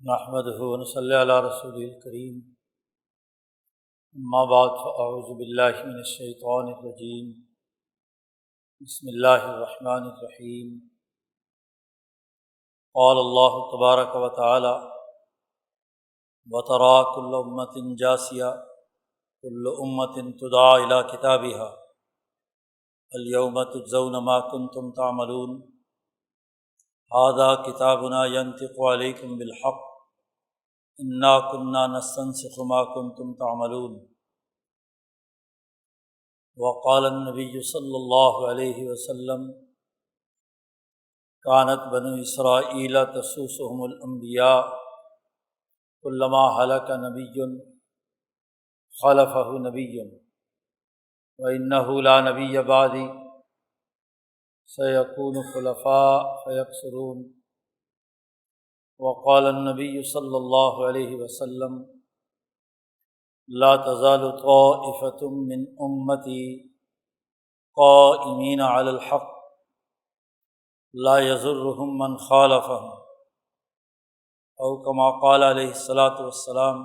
نحمدہ ونصلی علی رسولہ الکریم، اما بعد فاعوذ باللہ من الشیطان الرجیم، بسم اللہ الرحمن الرحیم۔ قال اللہ تبارک و تعالی: وترى كل أمة جاثية كل أمة تدعى إلى كتابها اليوم تجزون ما كنتم تعملون هذا كتابنا ينطق عليكم بالحق إنا كنا نستنسخ ما كنتم تعملون۔ وقال النبي صلی اللہ علیہ وسلم: كانت بنو إسرائيل تسوسهم الأنبياء كلما هلك نبي خلفه نبي وإنه لا نبي بعدي سيكون خلفاء فيكثرون۔ وقال النبي صلی اللہ علیہ وسلم: لا تزال طائفة من أمتي قائمين على الحق لا يضرهم من خالفهم، او كما قال علیہ الصلاۃ والسلام۔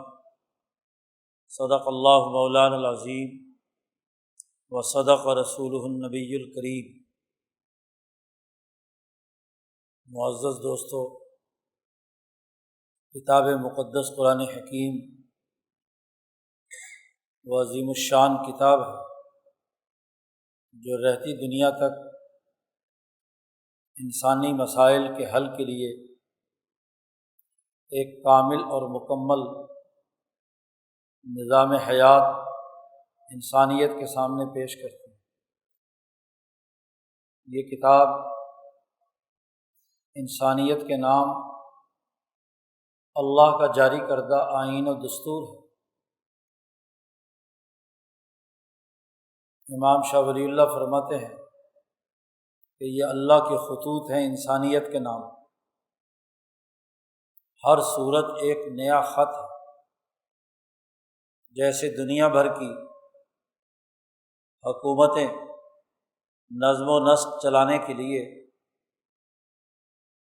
صدق اللہ مولانا العظیم وصدق رسولہ النبی الکریم۔ معزز دوستو، کتاب مقدس قرآن حکیم وہ عظیم الشان کتاب ہے جو رہتی دنیا تک انسانی مسائل کے حل کے لیے ایک کامل اور مکمل نظام حیات انسانیت کے سامنے پیش کرتی ہے۔ یہ کتاب انسانیت کے نام اللہ کا جاری کردہ آئین و دستور ہے۔ امام شاہ ولی اللہ فرماتے ہیں کہ یہ اللہ کے خطوط ہیں انسانیت کے نام۔ ہر صورت ایک نیا خط ہے۔ جیسے دنیا بھر کی حکومتیں نظم و نسق چلانے کے لیے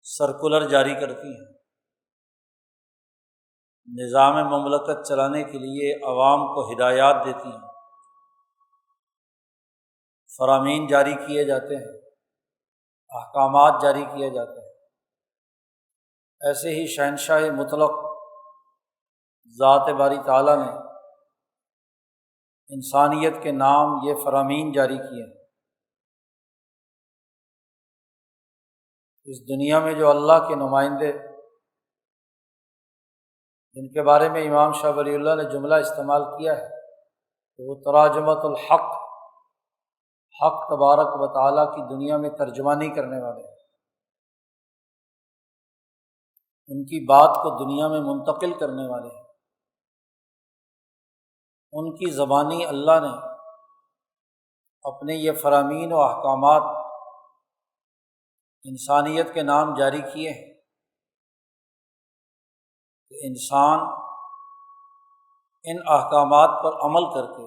سرکولر جاری کرتی ہیں، نظام مملکت چلانے کے لیے عوام کو ہدایات دیتی ہیں، فرامین جاری کیے جاتے ہیں، احکامات جاری کیے جاتے ہیں، ایسے ہی شہنشاہ مطلق ذات باری تعالیٰ نے انسانیت کے نام یہ فرامین جاری کیے ہیں۔ اس دنیا میں جو اللہ کے نمائندے جن کے بارے میں امام شاہ ولی اللہ نے جملہ استعمال کیا ہے کہ وہ تراجمۃ الحق، حق تبارک و تعالیٰ کی دنیا میں ترجمانی کرنے والے ہیں، ان کی بات کو دنیا میں منتقل کرنے والے ہیں۔ ان کی زبانی اللہ نے اپنے یہ فرامین و احکامات انسانیت کے نام جاری کیے ہیں کہ انسان ان احکامات پر عمل کر کے،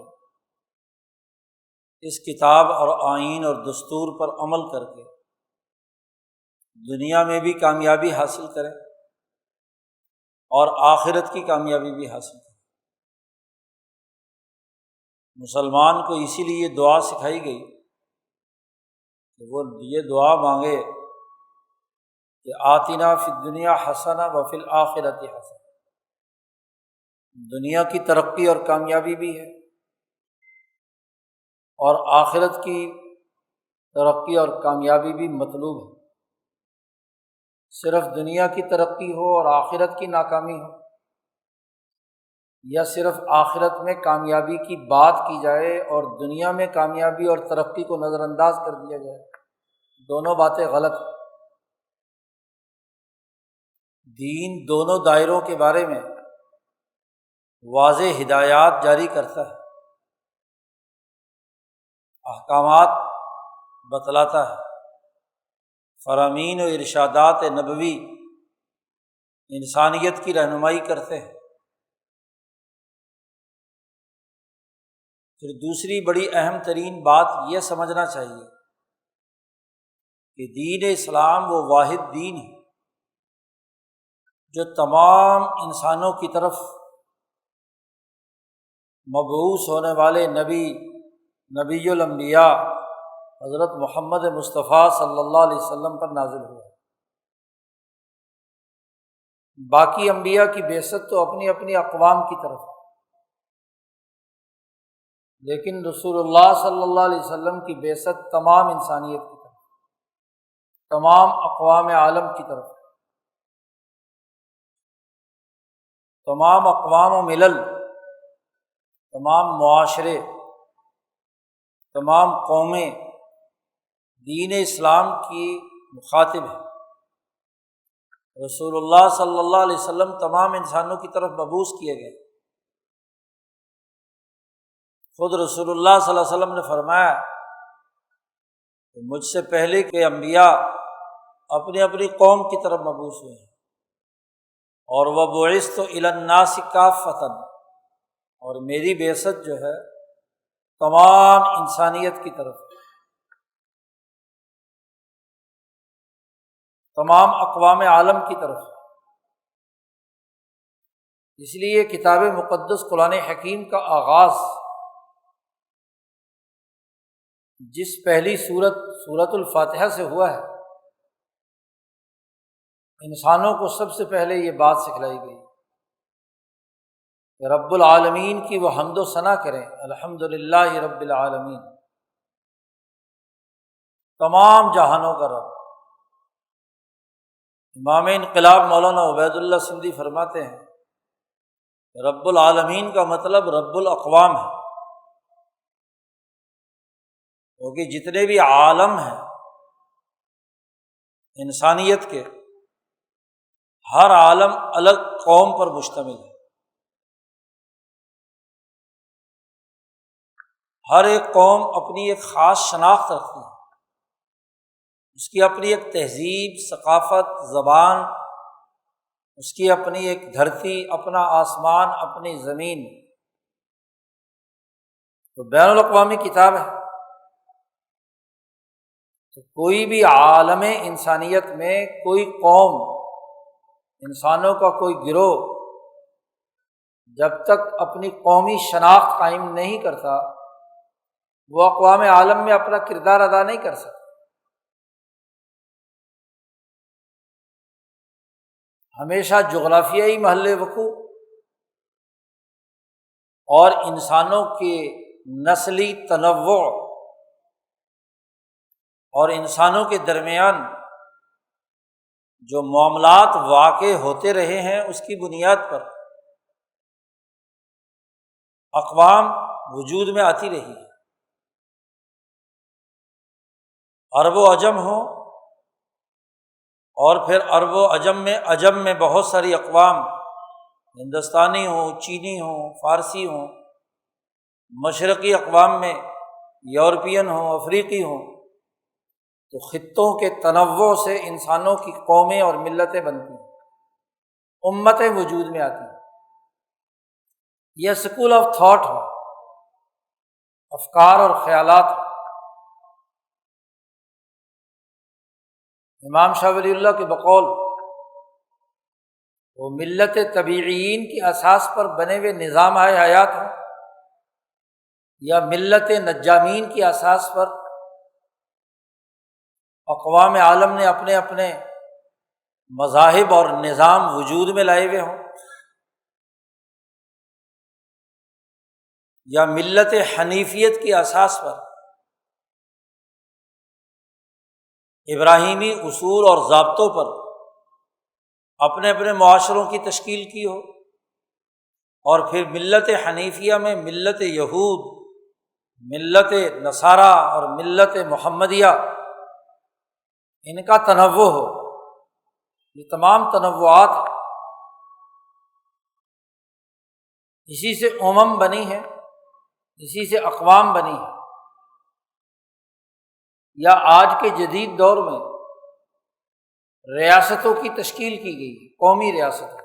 اس کتاب اور آئین اور دستور پر عمل کر کے دنیا میں بھی کامیابی حاصل کرے اور آخرت کی کامیابی بھی حاصل کرے۔ مسلمان کو اسی لیے دعا سکھائی گئی کہ وہ یہ دعا مانگے کہ آتنا فی الدنیا حسنہ وفی الآخرۃ حسنہ۔ دنیا کی ترقی اور کامیابی بھی ہے اور آخرت کی ترقی اور کامیابی بھی مطلوب ہے۔ صرف دنیا کی ترقی ہو اور آخرت کی ناکامی ہو، یا صرف آخرت میں کامیابی کی بات کی جائے اور دنیا میں کامیابی اور ترقی کو نظر انداز کر دیا جائے، دونوں باتیں غلط ہیں۔ دین دونوں دائروں کے بارے میں واضح ہدایات جاری کرتا ہے، احکامات بتلاتا ہے، فرامین و ارشادات نبوی انسانیت کی رہنمائی کرتے ہیں۔ پھر دوسری بڑی اہم ترین بات یہ سمجھنا چاہیے کہ دین اسلام وہ واحد دین ہے جو تمام انسانوں کی طرف مبعوث ہونے والے نبی الانبیاء حضرت محمد مصطفیٰ صلی اللہ علیہ وسلم پر نازل ہوا۔ باقی انبیاء کی بعثت تو اپنی اپنی اقوام کی طرف ہے، لیکن رسول اللہ صلی اللہ علیہ وسلم کی بعثت تمام انسانیت کی طرف، تمام اقوام عالم کی طرف، تمام اقوام و ملل، تمام معاشرے، تمام قومیں دین اسلام کی مخاطب ہیں۔ رسول اللہ صلی اللہ علیہ وسلم تمام انسانوں کی طرف مبعوث کیے گئے۔ خود رسول اللہ صلی اللہ علیہ وسلم نے فرمایا کہ مجھ سے پہلے کے انبیاء اپنی اپنی قوم کی طرف مبعوث ہوئے ہیں، اور وَبُعِثْتُ إِلَى النَّاسِ كَافَّةً، اور میری بعثت جو ہے تمام انسانیت کی طرف، تمام اقوام عالم کی طرف۔ اس لیے کتاب مقدس قرآن حکیم کا آغاز جس پہلی سورۃ الفاتحہ سے ہوا ہے، انسانوں کو سب سے پہلے یہ بات سکھلائی گئی کہ رب العالمین کی وہ حمد و ثنا کریں، الحمدللہ رب العالمین، تمام جہانوں کا رب۔ امام انقلاب مولانا عبید اللہ سندھی فرماتے ہیں کہ رب العالمین کا مطلب رب الاقوام ہے، کیونکہ جتنے بھی عالم ہیں انسانیت کے، ہر عالم الگ قوم پر مشتمل ہے، ہر ایک قوم اپنی ایک خاص شناخت رکھتی ہے، اس کی اپنی ایک تہذیب، ثقافت، زبان، اس کی اپنی ایک دھرتی، اپنا آسمان، اپنی زمین۔ تو بین الاقوامی کتاب ہے، تو کوئی بھی عالم انسانیت میں کوئی قوم، انسانوں کا کوئی گروہ جب تک اپنی قومی شناخت قائم نہیں کرتا، وہ اقوام عالم میں اپنا کردار ادا نہیں کر سکتا۔ ہمیشہ جغرافیائی محل وقوع اور انسانوں کے نسلی تنوع اور انسانوں کے درمیان جو معاملات واقع ہوتے رہے ہیں، اس کی بنیاد پر اقوام وجود میں آتی رہی ہے۔ عرب و عجم ہوں، اور پھر عجم میں بہت ساری اقوام، ہندوستانی ہوں، چینی ہوں، فارسی ہوں، مشرقی اقوام میں یورپین ہوں، افریقی ہوں، تو خطوں کے تنوع سے انسانوں کی قومیں اور ملتیں بنتی ہیں، امتیں وجود میں آتی ہیں۔ یہ اسکول آف تھاٹ ہو، افکار اور خیالات ہو۔ امام شاہ ولی اللہ کے بقول وہ ملت طبیعیین کی اساس پر بنے ہوئے نظام حیات ہوں، یا ملت نجامین کی اساس پر اقوام عالم نے اپنے اپنے مذاہب اور نظام وجود میں لائے ہوئے ہوں، یا ملت حنیفیت کی اساس پر ابراہیمی اصول اور ضابطوں پر اپنے اپنے معاشروں کی تشکیل کی ہو، اور پھر ملت حنیفیہ میں ملت یہود، ملت نصارہ اور ملت محمدیہ، ان کا تنوع ہو۔ یہ تمام تنوعات اسی سے بنی ہیں، اسی سے اقوام بنی ہیں۔ یا آج کے جدید دور میں ریاستوں کی تشکیل کی گئی، قومی ریاستوں،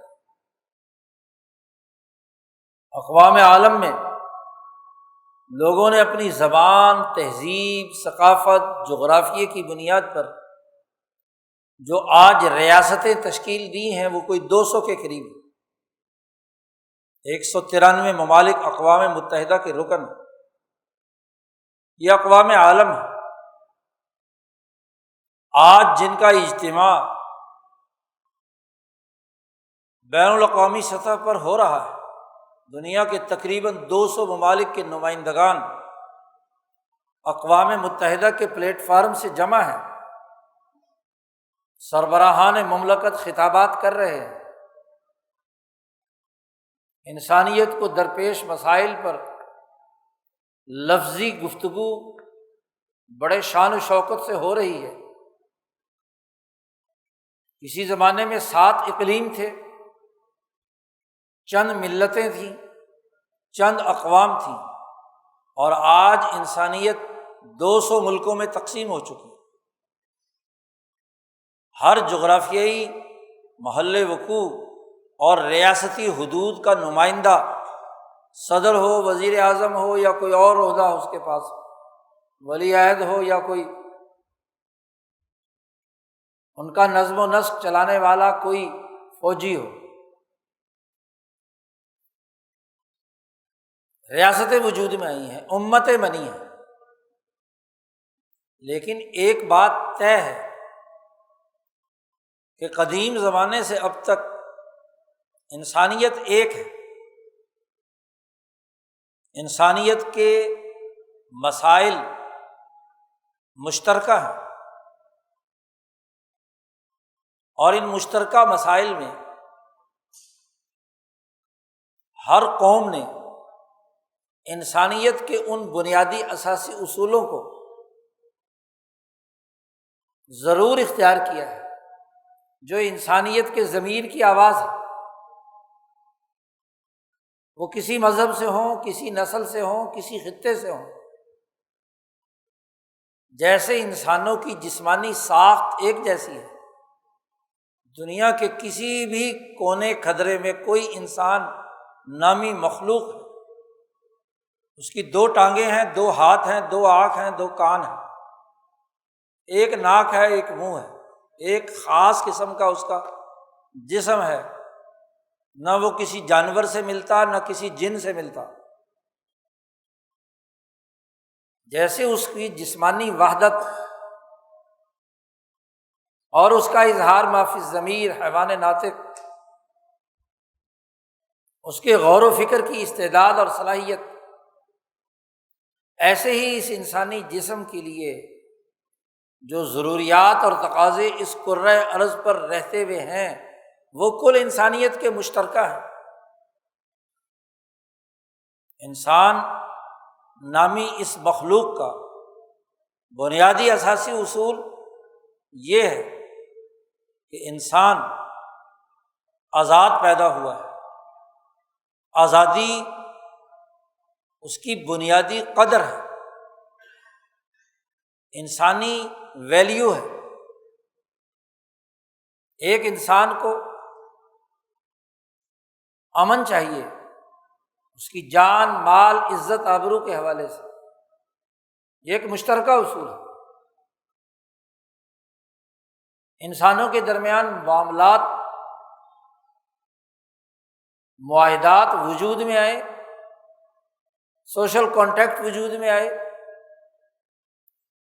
اقوام عالم میں لوگوں نے اپنی زبان، تہذیب، ثقافت، جغرافیے کی بنیاد پر جو آج ریاستیں تشکیل دی ہیں وہ کوئی 200 کے قریب، 193 ممالک اقوام متحدہ کے رکن، یہ اقوام عالم ہے۔ آج جن کا اجتماع بین الاقوامی سطح پر ہو رہا ہے، دنیا کے تقریباً 200 ممالک کے نمائندگان اقوام متحدہ کے پلیٹ فارم سے جمع ہیں، سربراہان مملکت خطابات کر رہے ہیں، انسانیت کو درپیش مسائل پر لفظی گفتگو بڑے شان و شوکت سے ہو رہی ہے۔ کسی زمانے میں 7 اقلیم تھے، چند ملتیں تھیں، چند اقوام تھیں، اور آج انسانیت 200 ملکوں میں تقسیم ہو چکی ہے۔ ہر جغرافیائی محل وقوع اور ریاستی حدود کا نمائندہ، صدر ہو، وزیر اعظم ہو یا کوئی اور عہدہ ہو اس کے پاس، ولی عہد ہو یا کوئی ان کا نظم و نسق چلانے والا کوئی فوجی ہو، ریاستیں وجود میں آئی ہیں، امتیں بنی ہیں۔ لیکن ایک بات طے ہے کہ قدیم زمانے سے اب تک انسانیت ایک ہے، انسانیت کے مسائل مشترکہ ہیں، اور ان مشترکہ مسائل میں ہر قوم نے انسانیت کے ان بنیادی اساسی اصولوں کو ضرور اختیار کیا ہے جو انسانیت کے ضمیر کی آواز ہے۔ وہ کسی مذہب سے ہوں، کسی نسل سے ہوں، کسی خطے سے ہوں۔ جیسے انسانوں کی جسمانی ساخت ایک جیسی ہے، دنیا کے کسی بھی کونے خدرے میں کوئی انسان نامی مخلوق ہے، اس کی 2 ٹانگیں ہیں، 2 ہاتھ ہیں، 2 آنکھ ہیں، 2 کان ہیں، ایک ناک ہے، ایک منہ ہے، ایک خاص قسم کا اس کا جسم ہے، نہ وہ کسی جانور سے ملتا نہ کسی جن سے ملتا۔ جیسے اس کی جسمانی وحدت اور اس کا اظہار ما فی الضمیر حیوان ناطق، اس کے غور و فکر کی استعداد اور صلاحیت، ایسے ہی اس انسانی جسم کے لیے جو ضروریات اور تقاضے اس کرۂ ارض پر رہتے ہوئے ہیں وہ کل انسانیت کے مشترکہ ہیں۔ انسان نامی اس مخلوق کا بنیادی اساسی اصول یہ ہے کہ انسان آزاد پیدا ہوا ہے، آزادی اس کی بنیادی قدر ہے، انسانی ویلیو ہے۔ ایک انسان کو امن چاہیے، اس کی جان، مال، عزت، آبرو کے حوالے سے، یہ ایک مشترکہ اصول ہے۔ انسانوں کے درمیان معاملات، معاہدات وجود میں آئے، سوشل کانٹیکٹ وجود میں آئے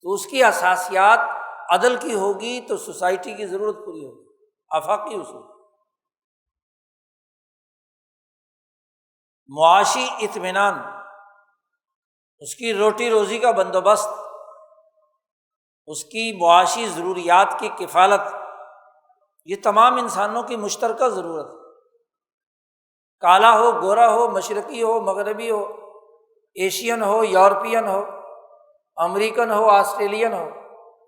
تو اس کی اساسیات عدل کی ہوگی تو سوسائٹی کی ضرورت پوری ہوگی، آفاقی اصول۔ معاشی اطمینان، اس کی روٹی روزی کا بندوبست، اس کی معاشی ضروریات کی کفالت، یہ تمام انسانوں کی مشترکہ ضرورت ہے۔ کالا ہو، گورا ہو، مشرقی ہو، مغربی ہو، ایشین ہو، یورپین ہو، امریکن ہو، آسٹریلین ہو،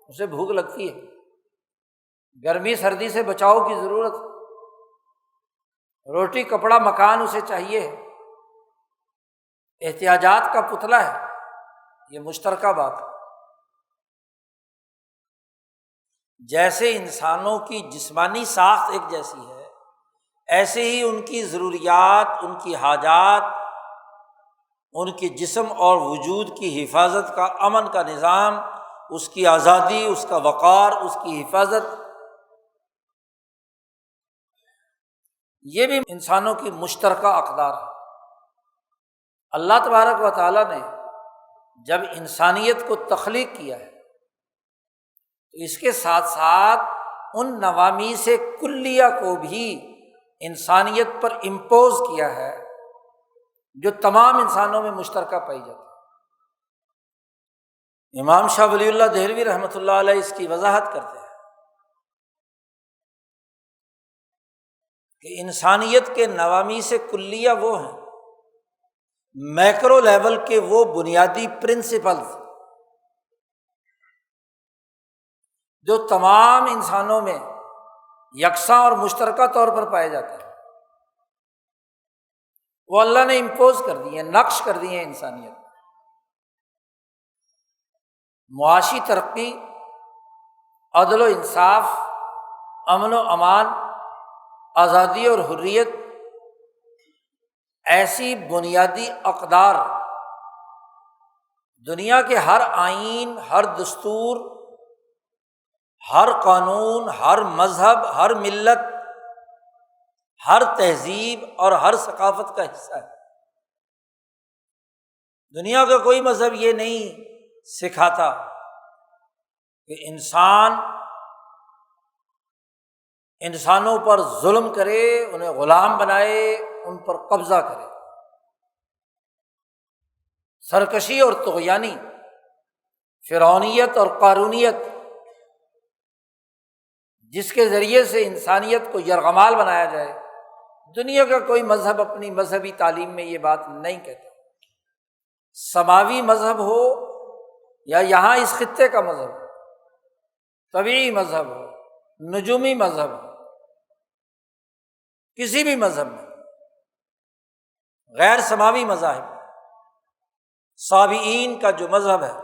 اسے بھوک لگتی ہے، گرمی سردی سے بچاؤ کی ضرورت ہے، روٹی کپڑا مکان اسے چاہیے ہے، احتیاجات کا پتلا ہے، یہ مشترکہ بات ہے۔ جیسے انسانوں کی جسمانی ساخت ایک جیسی ہے، ایسے ہی ان کی ضروریات، ان کی حاجات، ان کے جسم اور وجود کی حفاظت کا، امن کا نظام، اس کی آزادی، اس کا وقار، اس کی حفاظت، یہ بھی انسانوں کی مشترکہ اقدار ہے۔ اللہ تبارک و تعالیٰ نے جب انسانیت کو تخلیق کیا ہے تو اس کے ساتھ ساتھ ان نوامیس کلیہ کو بھی انسانیت پر امپوز کیا ہے جو تمام انسانوں میں مشترکہ پائی جاتی ہے۔ امام شاہ ولی اللہ دہلوی رحمۃ اللہ علیہ اس کی وضاحت کرتے ہیں کہ انسانیت کے نوامیس کلیہ وہ ہیں، میکرو لیول کے وہ بنیادی پرنسپلز جو تمام انسانوں میں یکساں اور مشترکہ طور پر پائے جاتے ہیں، وہ اللہ نے امپوز کر دیے ہیں، نقش کر دیے ہیں انسانیت۔ معاشی ترقی، عدل و انصاف، امن و امان، آزادی اور حریت، ایسی بنیادی اقدار دنیا کے ہر آئین، ہر دستور، ہر قانون، ہر مذہب، ہر ملت، ہر تہذیب اور ہر ثقافت کا حصہ ہے۔ دنیا کا کوئی مذہب یہ نہیں سکھاتا کہ انسانوں پر ظلم کرے، انہیں غلام بنائے، ان پر قبضہ کرے۔ سرکشی اور طغیانی، فرعونیت اور قارونیت، جس کے ذریعے سے انسانیت کو یرغمال بنایا جائے، دنیا کا کوئی مذہب اپنی مذہبی تعلیم میں یہ بات نہیں کہتا۔ سماوی مذہب ہو یا یہاں اس خطے کا مذہب ہو، طبعی مذہب ہو، نجومی مذہب ہو، کسی بھی مذہب میں غیر سماوی مذاہب، صابئین کا جو مذہب ہے،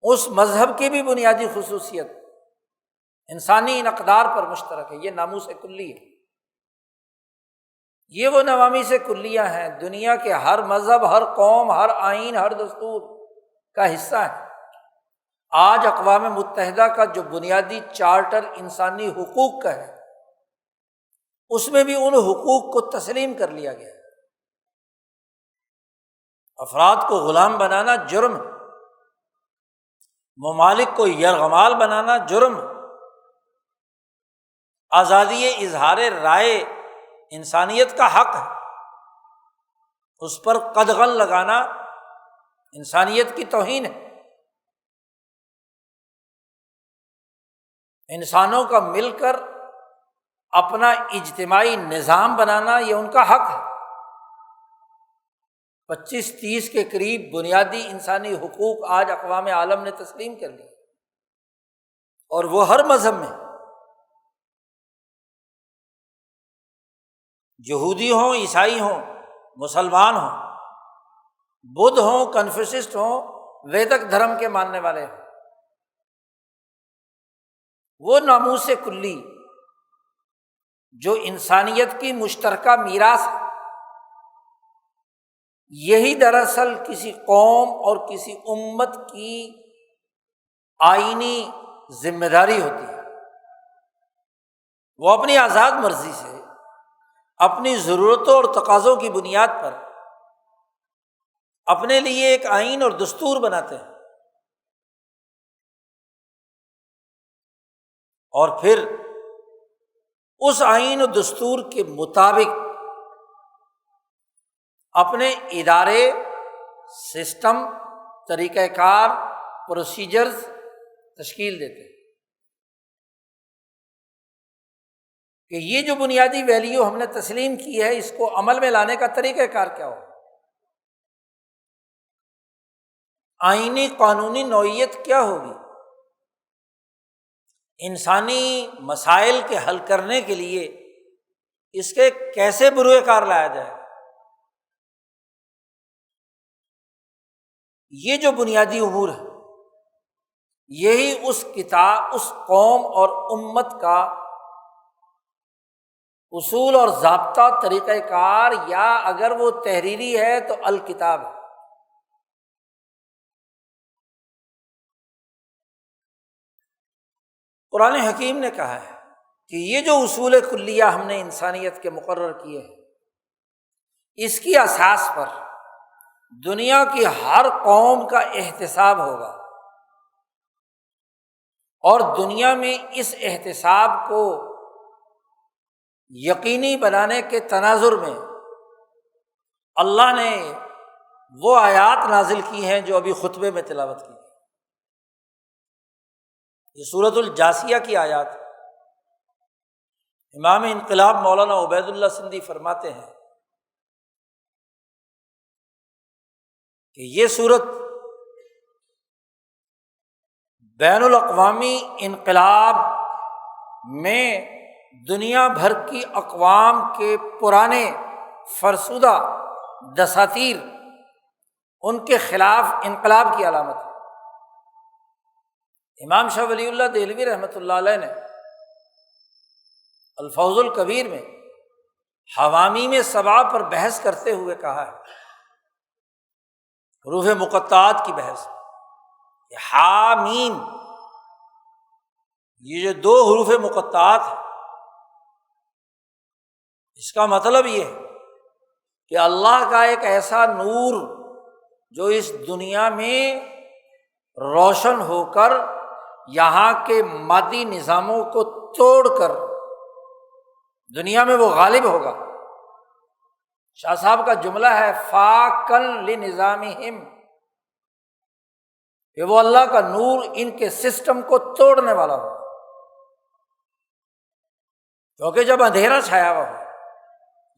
اس مذہب کی بھی بنیادی خصوصیت انسانی ان اقدار پر مشترک ہے، یہ ناموس کلی ہے۔ یہ وہ نوامیس کلیہ ہیں، دنیا کے ہر مذہب، ہر قوم، ہر آئین، ہر دستور کا حصہ ہے۔ آج اقوام متحدہ کا جو بنیادی چارٹر انسانی حقوق کا ہے، اس میں بھی ان حقوق کو تسلیم کر لیا گیا ہے۔ افراد کو غلام بنانا جرم ہے، ممالک کو یرغمال بنانا جرم ہے، آزادی اظہار رائے انسانیت کا حق ہے، اس پر قدغن لگانا انسانیت کی توہین ہے۔ انسانوں کا مل کر اپنا اجتماعی نظام بنانا یہ ان کا حق ہے۔ 25-30 کے قریب بنیادی انسانی حقوق آج اقوام عالم نے تسلیم کر لی، اور وہ ہر مذہب میں، یہودی ہوں، عیسائی ہوں، مسلمان ہوں، بدھ ہوں، کنفیوسسٹ ہوں، ویدک دھرم کے ماننے والے ہوں، وہ ناموس کلی جو انسانیت کی مشترکہ میراث ہے، یہی دراصل کسی قوم اور کسی امت کی آئینی ذمہ داری ہوتی ہے۔ وہ اپنی آزاد مرضی سے اپنی ضرورتوں اور تقاضوں کی بنیاد پر اپنے لیے ایک آئین اور دستور بناتے ہیں، اور پھر اس آئین و دستور کے مطابق اپنے ادارے، سسٹم، طریقہ کار، پروسیجرز تشکیل دیتے ہیں کہ یہ جو بنیادی ویلیو ہم نے تسلیم کی ہے، اس کو عمل میں لانے کا طریقہ کار کیا ہو۔ آئینی قانونی نوعیت کیا ہوگی، انسانی مسائل کے حل کرنے کے لیے اس کے کیسے بروئے کار لایا جائے۔ یہ جو بنیادی امور ہے، یہی اس قوم اور امت کا اصول اور ضابطہ، طریقہ کار، یا اگر وہ تحریری ہے تو الکتاب ہے۔ قرآن حکیم نے کہا ہے کہ یہ جو اصول کلیہ ہم نے انسانیت کے مقرر کیے ہیں، اس کی اساس پر دنیا کی ہر قوم کا احتساب ہوگا، اور دنیا میں اس احتساب کو یقینی بنانے کے تناظر میں اللہ نے وہ آیات نازل کی ہیں جو ابھی خطبے میں تلاوت کی۔ یہ سورۃ الجاثیہ کی آیات۔ امام انقلاب مولانا عبید اللہ سندھی فرماتے ہیں کہ یہ سورت بین الاقوامی انقلاب میں دنیا بھر کی اقوام کے پرانے فرسودہ دساتیر ان کے خلاف انقلاب کی علامت ہے۔ امام شاہ ولی اللہ دہلوی رحمۃ اللہ علیہ نے الفوز الکبیر میں حوامیم سبعہ پر بحث کرتے ہوئے کہا ہے، حروف مقطعات کی بحث، کہ حامیم یہ جو دو حروف مقطعات ہیں، اس کا مطلب یہ ہے کہ اللہ کا ایک ایسا نور جو اس دنیا میں روشن ہو کر یہاں کے مادی نظاموں کو توڑ کر دنیا میں وہ غالب ہوگا۔ شاہ صاحب کا جملہ ہے فاقن لنظامہم، کہ وہ اللہ کا نور ان کے سسٹم کو توڑنے والا ہو، کیونکہ جب اندھیرا چھایا ہوا ہو،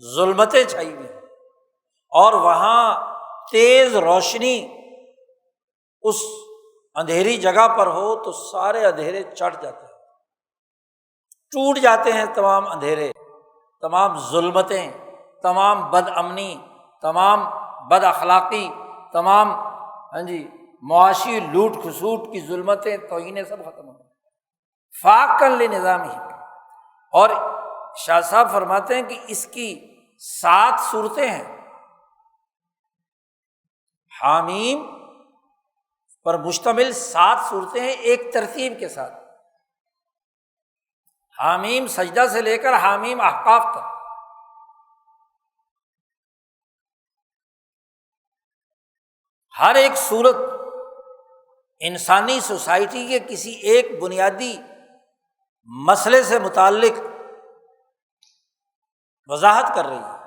ظلمتیں چھائی ہوئی ہیں، اور وہاں تیز روشنی اس اندھیری جگہ پر ہو تو سارے اندھیرے چڑھ جاتے ہیں، ٹوٹ جاتے ہیں تمام اندھیرے، تمام ظلمتیں، تمام بد امنی، تمام بد اخلاقی، تمام معاشی لوٹ کھسوٹ کی ظلمتیں، توہینیں سب ختم ہو گئی۔ فاقن لنظامہ۔ اور شاہ صاحب فرماتے ہیں کہ اس کی 7 صورتیں ہیں، حامیم پر مشتمل 7 صورتیں ہیں ایک ترتیب کے ساتھ۔ حامیم سجدہ سے لے کر حامیم احقاف تک، ہر ایک صورت انسانی سوسائٹی کے کسی ایک بنیادی مسئلے سے متعلق وضاحت کر رہی ہے۔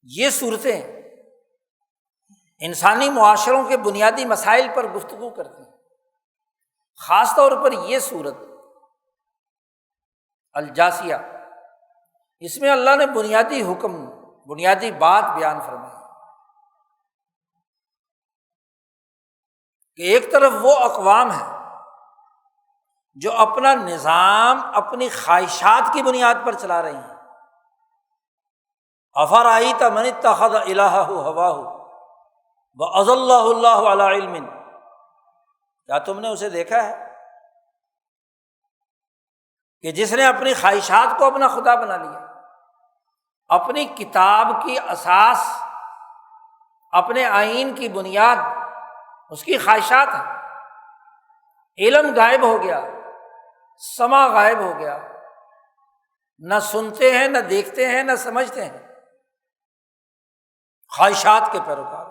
یہ صورتیں انسانی معاشروں کے بنیادی مسائل پر گفتگو کرتی ہیں۔ خاص طور پر یہ صورت الجاثیہ، اس میں اللہ نے بنیادی حکم، بنیادی بات بیان فرمائی کہ ایک طرف وہ اقوام ہیں جو اپنا نظام اپنی خواہشات کی بنیاد پر چلا رہی ہیں۔ افرأیت من اتخذ الہہ ہواہ واضلہ اللہ علی علم، کیا تم نے اسے دیکھا ہے کہ جس نے اپنی خواہشات کو اپنا خدا بنا لیا؟ اپنی کتاب کی اساس، اپنے آئین کی بنیاد اس کی خواہشات ہیں۔ علم غائب ہو گیا، سمع غائب ہو گیا، نہ سنتے ہیں، نہ دیکھتے ہیں، نہ سمجھتے ہیں، خواہشات کے پیروکار۔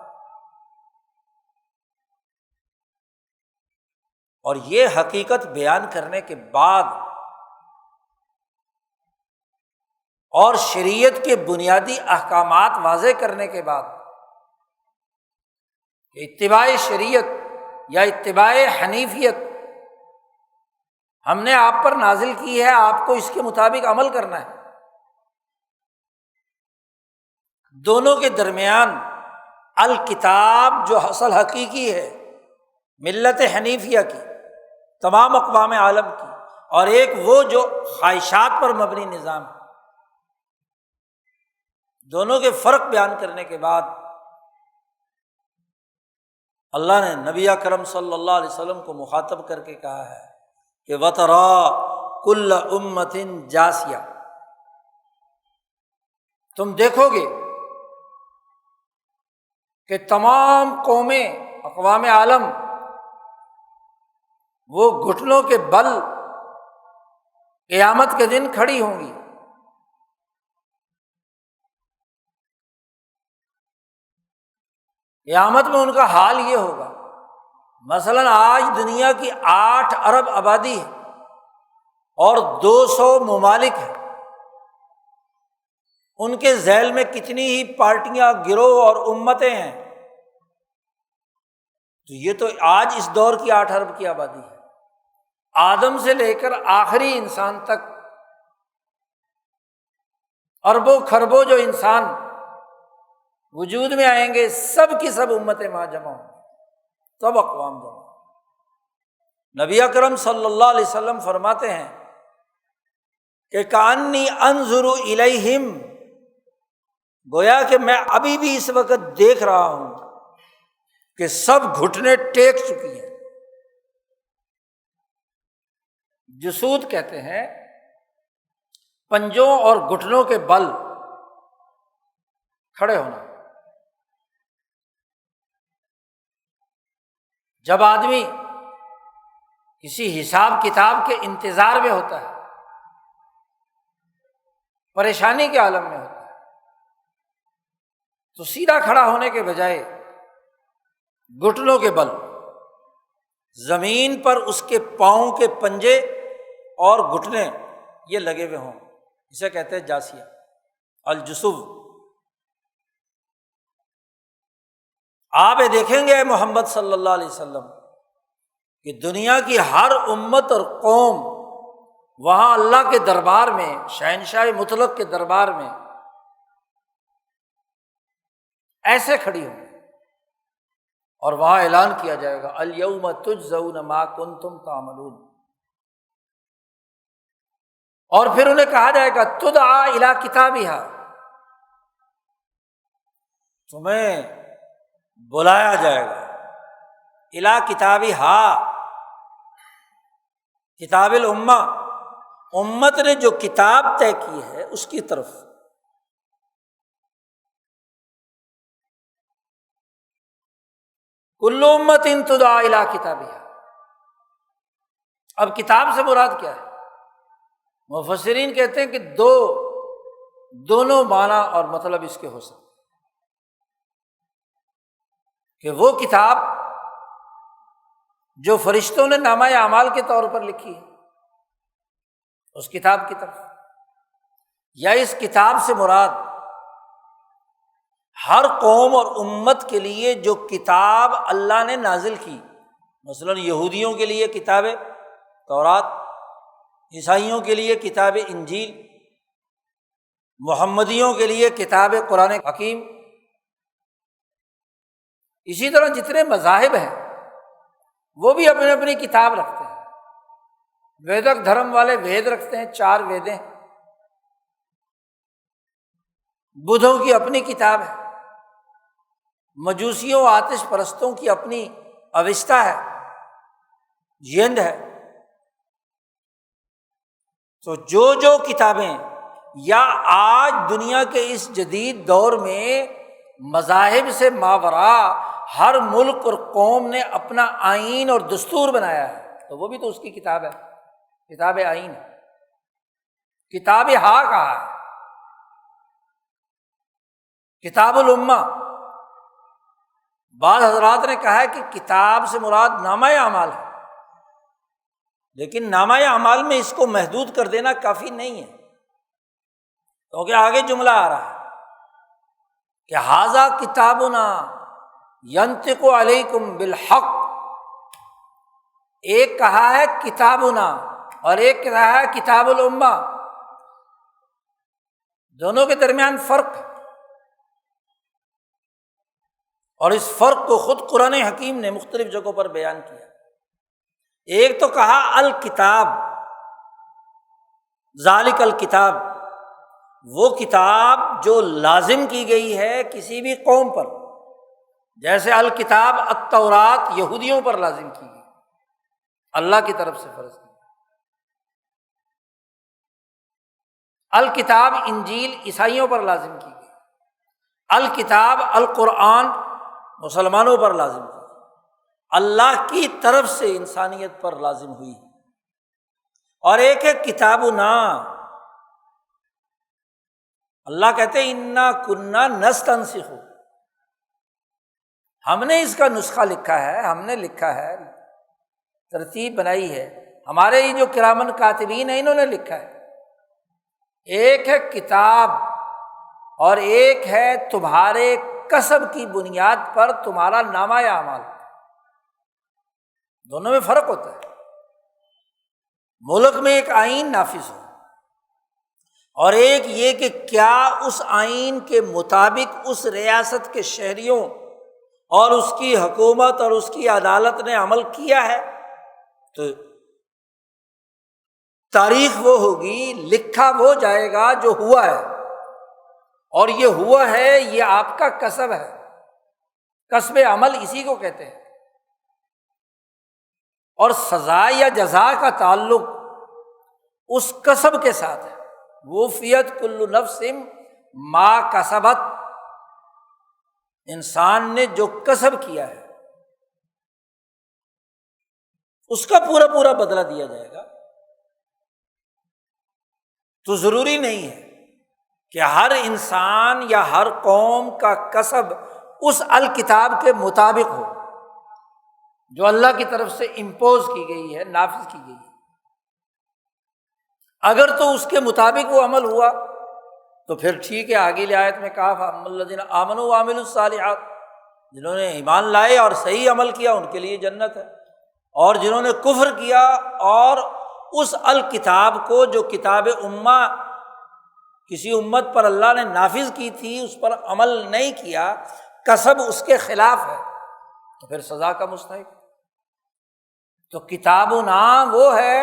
اور یہ حقیقت بیان کرنے کے بعد اور شریعت کے بنیادی احکامات واضح کرنے کے بعد کہ اتباع شریعت یا اتباع حنیفیت ہم نے آپ پر نازل کی ہے، آپ کو اس کے مطابق عمل کرنا ہے، دونوں کے درمیان الکتاب جو اصل حقیقی ہے ملت حنیفیہ کی، تمام اقوام عالم کی، اور ایک وہ جو خواہشات پر مبنی نظام ہے، دونوں کے فرق بیان کرنے کے بعد اللہ نے نبی اکرم صلی اللہ علیہ وسلم کو مخاطب کر کے کہا ہے کہ وَتَرَىٰ كُلَّ أُمَّةٍ جَاثِیَةٍ، تم دیکھو گے کہ تمام قومیں، اقوام عالم وہ گھٹنوں کے بل قیامت کے دن کھڑی ہوں گی۔ قیامت میں ان کا حال یہ ہوگا، مثلاً آج دنیا کی 8 ارب آبادی ہے اور 200 ممالک ہیں، ان کے ذیل میں کتنی ہی پارٹیاں، گروہ اور امتیں ہیں، تو یہ تو آج اس دور کی 8 ارب کی آبادی ہے۔ آدم سے لے کر آخری انسان تک اربوں خربوں جو انسان وجود میں آئیں گے، سب کی سب امتیں وہاں جمع ہوں گی، سب اقوام جمع ہوں گے۔ نبی اکرم صلی اللہ علیہ وسلم فرماتے ہیں کہ کأنی انظر الیہم، گویا کہ میں ابھی بھی اس وقت دیکھ رہا ہوں کہ سب گھٹنے ٹیک چکی ہیں۔ جسود کہتے ہیں پنجوں اور گھٹنوں کے بل کھڑے ہونا۔ جب آدمی کسی حساب کتاب کے انتظار میں ہوتا ہے، پریشانی کے عالم میں ہوتا ہے، تو سیدھا کھڑا ہونے کے بجائے گھٹنوں کے بل زمین پر اس کے پاؤں کے پنجے اور گھٹنے یہ لگے ہوئے ہوں، اسے کہتے ہیں جاسیہ، الجسو۔ آپ یہ دیکھیں گے محمد صلی اللہ علیہ وسلم کہ دنیا کی ہر امت اور قوم وہاں اللہ کے دربار میں، شہنشاہ مطلق کے دربار میں ایسے کھڑی ہوں، اور وہاں اعلان کیا جائے گا الیوم تجزون ما کنتم تعملون، اور پھر انہیں کہا جائے گا تدعا الی کتابھا، تمہیں بلایا جائے گا الی کتابھا، کتاب الامہ، امت نے جو کتاب طے کی ہے اس کی طرف۔ کل امت تدعا الی کتابھا، اب کتاب سے مراد کیا ہے؟ مفسرین کہتے ہیں کہ دونوں معنی اور مطلب اس کے ہو سکتے کہ وہ کتاب جو فرشتوں نے نامہ اعمال کے طور پر لکھی ہے اس کتاب کی طرف، یا اس کتاب سے مراد ہر قوم اور امت کے لیے جو کتاب اللہ نے نازل کی، مثلاً یہودیوں کے لیے کتاب تورات، عیسائیوں کے لیے کتاب انجیل، محمدیوں کے لیے کتاب قرآن حکیم، اسی طرح جتنے مذاہب ہیں وہ بھی اپنی اپنی کتاب رکھتے ہیں۔ ویدک دھرم والے وید رکھتے ہیں، 4 ویدیں، بدھوں کی اپنی کتاب ہے، مجوسیوں آتش پرستوں کی اپنی اوستا ہے، یند ہے۔ تو جو کتابیں، یا آج دنیا کے اس جدید دور میں مذاہب سے ماوراء ہر ملک اور قوم نے اپنا آئین اور دستور بنایا ہے، تو وہ بھی تو اس کی کتاب ہے، کتاب آئین ہے، کتاب ہا کہا ہے، کتاب الامہ۔ بعض حضرات نے کہا ہے کہ کتاب سے مراد نامہ اعمال ہے، لیکن نامہ اعمال میں اس کو محدود کر دینا کافی نہیں ہے، کیونکہ آگے جملہ آ رہا ہے کہ ھذا کتابنا ینطق علیکم بالحق، ایک کہا ہے کتابنا اور ایک کہا ہے کتاب الامہ، دونوں کے درمیان فرق ہے، اور اس فرق کو خود قرآن حکیم نے مختلف جگہوں پر بیان کیا۔ ایک تو کہا الکتاب، ذالک الکتاب، وہ کتاب جو لازم کی گئی ہے کسی بھی قوم پر، جیسے الکتاب التورات یہودیوں پر لازم کی گئی، اللہ کی طرف سے فرض کی۔ الکتاب انجیل عیسائیوں پر لازم کی گئی، الکتاب القرآن مسلمانوں پر لازم کی گئی۔ اللہ کی طرف سے انسانیت پر لازم ہوئی، اور ایک ہے کتابنا، اللہ کہتے ہیں انا کنا نستنسخ، ہم نے اس کا نسخہ لکھا ہے، ہم نے لکھا ہے، ترتیب بنائی ہے، ہمارے یہ جو کرامن کاتبین ہیں انہوں نے لکھا ہے۔ ایک ہے کتاب اور ایک ہے تمہارے کسب کی بنیاد پر تمہارا نامہ اعمال، دونوں میں فرق ہوتا ہے۔ ملک میں ایک آئین نافذ ہو، اور ایک یہ کہ کیا اس آئین کے مطابق اس ریاست کے شہریوں اور اس کی حکومت اور اس کی عدالت نے عمل کیا ہے، تو تاریخ وہ ہوگی، لکھا وہ جائے گا جو ہوا ہے، اور یہ ہوا ہے یہ آپ کا کسب ہے، کسب عمل اسی کو کہتے ہیں۔ اور سزا یا جزا کا تعلق اس کسب کے ساتھ ہے، وفیت کل نفس ما کسبت، انسان نے جو کسب کیا ہے اس کا پورا پورا بدلہ دیا جائے گا۔ تو ضروری نہیں ہے کہ ہر انسان یا ہر قوم کا کسب اس الکتاب کے مطابق ہو جو اللہ کی طرف سے امپوز کی گئی ہے، نافذ کی گئی ہے۔ اگر تو اس کے مطابق وہ عمل ہوا تو پھر ٹھیک ہے، آگے آیت میں کہا فَأَمَّا الَّذِينَ آمَنُوا وَعَمِلُوا الصَّالِحَاتِ، جنہوں نے ایمان لائے اور صحیح عمل کیا ان کے لیے جنت ہے، اور جنہوں نے کفر کیا اور اس الکتاب کو جو کتاب امہ کسی امت پر اللہ نے نافذ کی تھی اس پر عمل نہیں کیا، کسب اس کے خلاف ہے، تو پھر سزا کا مستحق۔ تو کتابنا وہ ہے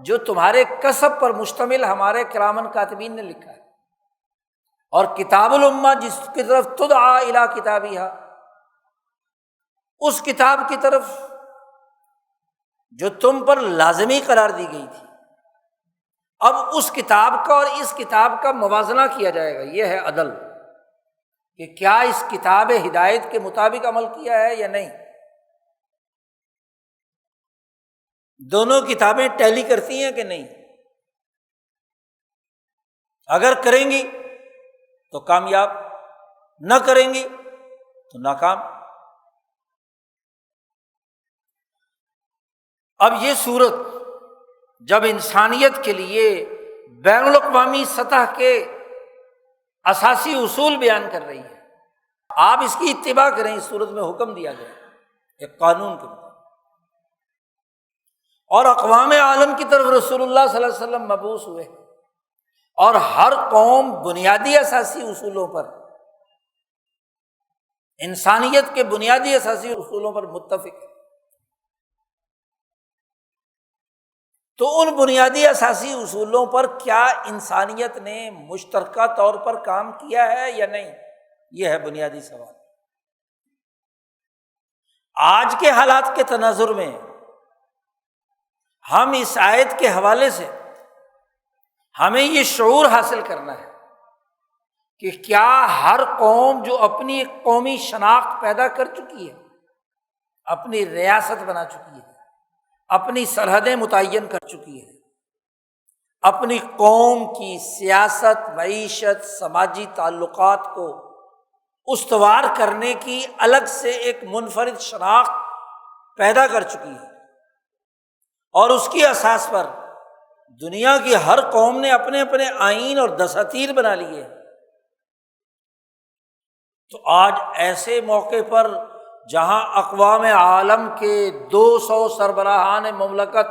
جو تمہارے کسب پر مشتمل ہمارے کرامن کاتبین نے لکھا ہے، اور کتاب الامہ جس کی طرف تدعا الی کتابیہا، اس کتاب کی طرف جو تم پر لازمی قرار دی گئی تھی، اب اس کتاب کا اور اس کتاب کا موازنہ کیا جائے گا۔ یہ ہے عدل، کہ کیا اس کتاب ہدایت کے مطابق عمل کیا ہے یا نہیں۔ دونوں کتابیں ٹیلی کرتی ہیں کہ نہیں؟ اگر کریں گی تو کامیاب، نہ کریں گی تو ناکام۔ اب یہ صورت جب انسانیت کے لیے بین الاقوامی سطح کے اساسی اصول بیان کر رہی ہے، آپ اس کی اتباع کریں، اس صورت میں حکم دیا گیا ایک قانون کے مطابق، اور اقوام عالم کی طرف رسول اللہ صلی اللہ علیہ وسلم مبعوث ہوئے، اور ہر قوم بنیادی اساسی اصولوں پر، انسانیت کے بنیادی اساسی اصولوں پر متفق ہے۔ تو ان بنیادی اساسی اصولوں پر کیا انسانیت نے مشترکہ طور پر کام کیا ہے یا نہیں، یہ ہے بنیادی سوال۔ آج کے حالات کے تناظر میں ہم اس آیت کے حوالے سے ہمیں یہ شعور حاصل کرنا ہے کہ کیا ہر قوم جو اپنی ایک قومی شناخت پیدا کر چکی ہے، اپنی ریاست بنا چکی ہے، اپنی سرحدیں متعین کر چکی ہے، اپنی قوم کی سیاست، معیشت، سماجی تعلقات کو استوار کرنے کی الگ سے ایک منفرد شناخت پیدا کر چکی ہے، اور اس کی اساس پر دنیا کی ہر قوم نے اپنے اپنے آئین اور دساتیر بنا لیے۔ تو آج ایسے موقع پر جہاں اقوام عالم کے 200 سربراہان مملکت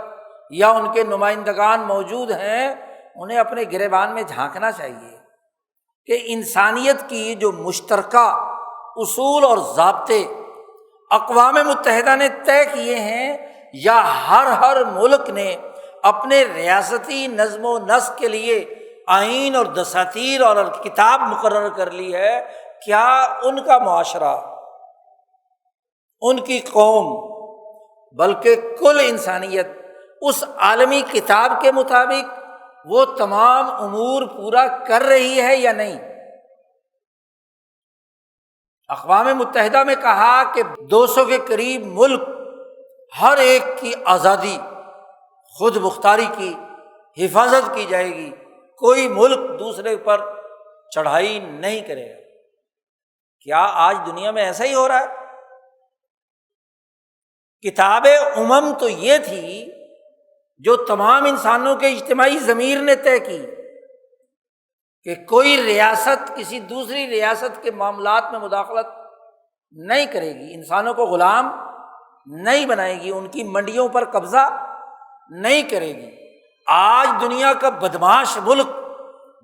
یا ان کے نمائندگان موجود ہیں، انہیں اپنے گریبان میں جھانکنا چاہیے کہ انسانیت کی جو مشترکہ اصول اور ضابطے اقوام متحدہ نے طے کیے ہیں، یا ہر ملک نے اپنے ریاستی نظم و نسق کے لیے آئین اور دساتیر اور کتاب مقرر کر لی ہے، کیا ان کا معاشرہ، ان کی قوم، بلکہ کل انسانیت اس عالمی کتاب کے مطابق وہ تمام امور پورا کر رہی ہے یا نہیں؟ اقوام متحدہ میں کہا کہ 200 کے قریب ملک ہر ایک کی آزادی، خود مختاری کی حفاظت کی جائے گی، کوئی ملک دوسرے پر چڑھائی نہیں کرے گا۔ کیا آج دنیا میں ایسا ہی ہو رہا ہے؟ کتاب امم تو یہ تھی جو تمام انسانوں کے اجتماعی ضمیر نے طے کی کہ کوئی ریاست کسی دوسری ریاست کے معاملات میں مداخلت نہیں کرے گی، انسانوں کو غلام نہیں بنائے گی، ان کی منڈیوں پر قبضہ نہیں کرے گی۔ آج دنیا کا بدمعاش ملک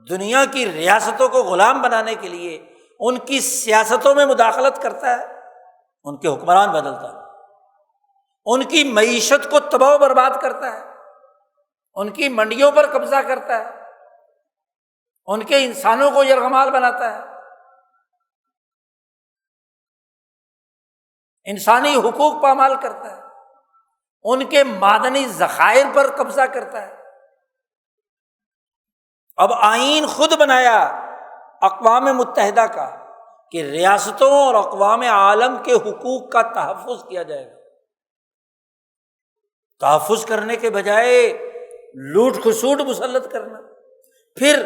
دنیا کی ریاستوں کو غلام بنانے کے لیے ان کی سیاستوں میں مداخلت کرتا ہے، ان کے حکمران بدلتا ہے، ان کی معیشت کو تباہ و برباد کرتا ہے، ان کی منڈیوں پر قبضہ کرتا ہے، ان کے انسانوں کو یرغمال بناتا ہے، انسانی حقوق پامال کرتا ہے، ان کے معدنی ذخائر پر قبضہ کرتا ہے۔ اب آئین خود بنایا اقوام متحدہ کا کہ ریاستوں اور اقوام عالم کے حقوق کا تحفظ کیا جائے گا۔ تحفظ کرنے کے بجائے لوٹ کھسوٹ مسلط کرنا۔ پھر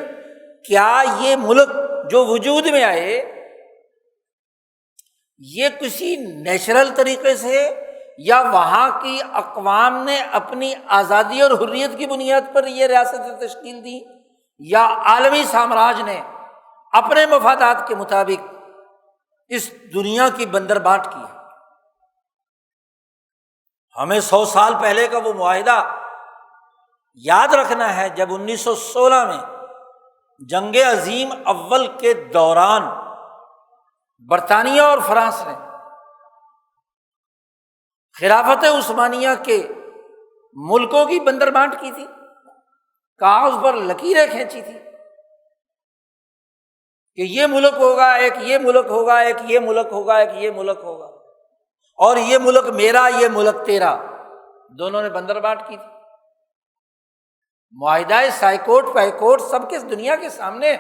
کیا یہ ملک جو وجود میں آئے یہ کسی نیچرل طریقے سے یا وہاں کی اقوام نے اپنی آزادی اور حریت کی بنیاد پر یہ ریاستیں تشکیل دی، یا عالمی سامراج نے اپنے مفادات کے مطابق اس دنیا کی بندر بانٹ کی؟ ہمیں 100 سال پہلے کا وہ معاہدہ یاد رکھنا ہے جب 1916 میں جنگ عظیم اول کے دوران برطانیہ اور فرانس نے خلافت عثمانیہ کے ملکوں کی بندر بانٹ کی تھی، کاغذ پر لکیریں کھینچی تھی کہ یہ ملک ہوگا، ایک یہ ملک ہوگا، ایک یہ ملک ہوگا، ایک یہ ملک ہوگا، اور یہ ملک میرا، یہ ملک تیرا، دونوں نے بندر بانٹ کی تھی۔ معاہدہ سائیکوٹ پائیکوٹ سب کے دنیا کے سامنے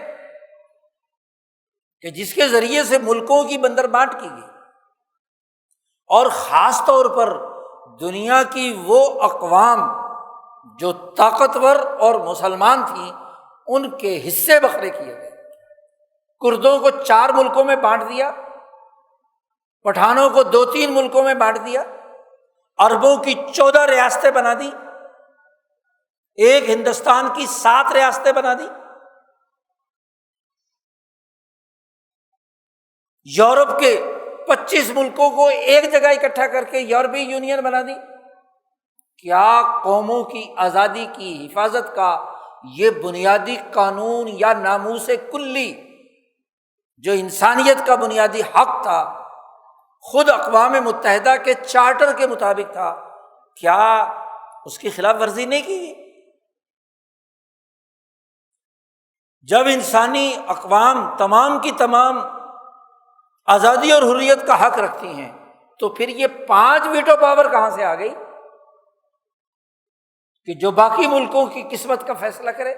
کہ جس کے ذریعے سے ملکوں کی بندر بانٹ کی گئی، اور خاص طور پر دنیا کی وہ اقوام جو طاقتور اور مسلمان تھیں ان کے حصے بکھرے کیے گئے۔ کردوں کو 4 ملکوں میں بانٹ دیا، پٹھانوں کو 2-3 ملکوں میں بانٹ دیا، عربوں کی 14 ریاستیں بنا دی، ایک ہندوستان کی 7 ریاستیں بنا دی، یورپ کے 25 ملکوں کو ایک جگہ اکٹھا کر کے یورپی یونین بنا دی۔ کیا قوموں کی آزادی کی حفاظت کا یہ بنیادی قانون یا ناموس کلی جو انسانیت کا بنیادی حق تھا، خود اقوام متحدہ کے چارٹر کے مطابق تھا، کیا اس کی خلاف ورزی نہیں کی گئی؟ جب انسانی اقوام تمام کی تمام آزادی اور حریت کا حق رکھتی ہیں تو پھر یہ 5 ویٹو پاور کہاں سے آ گئی کہ جو باقی ملکوں کی قسمت کا فیصلہ کرے؟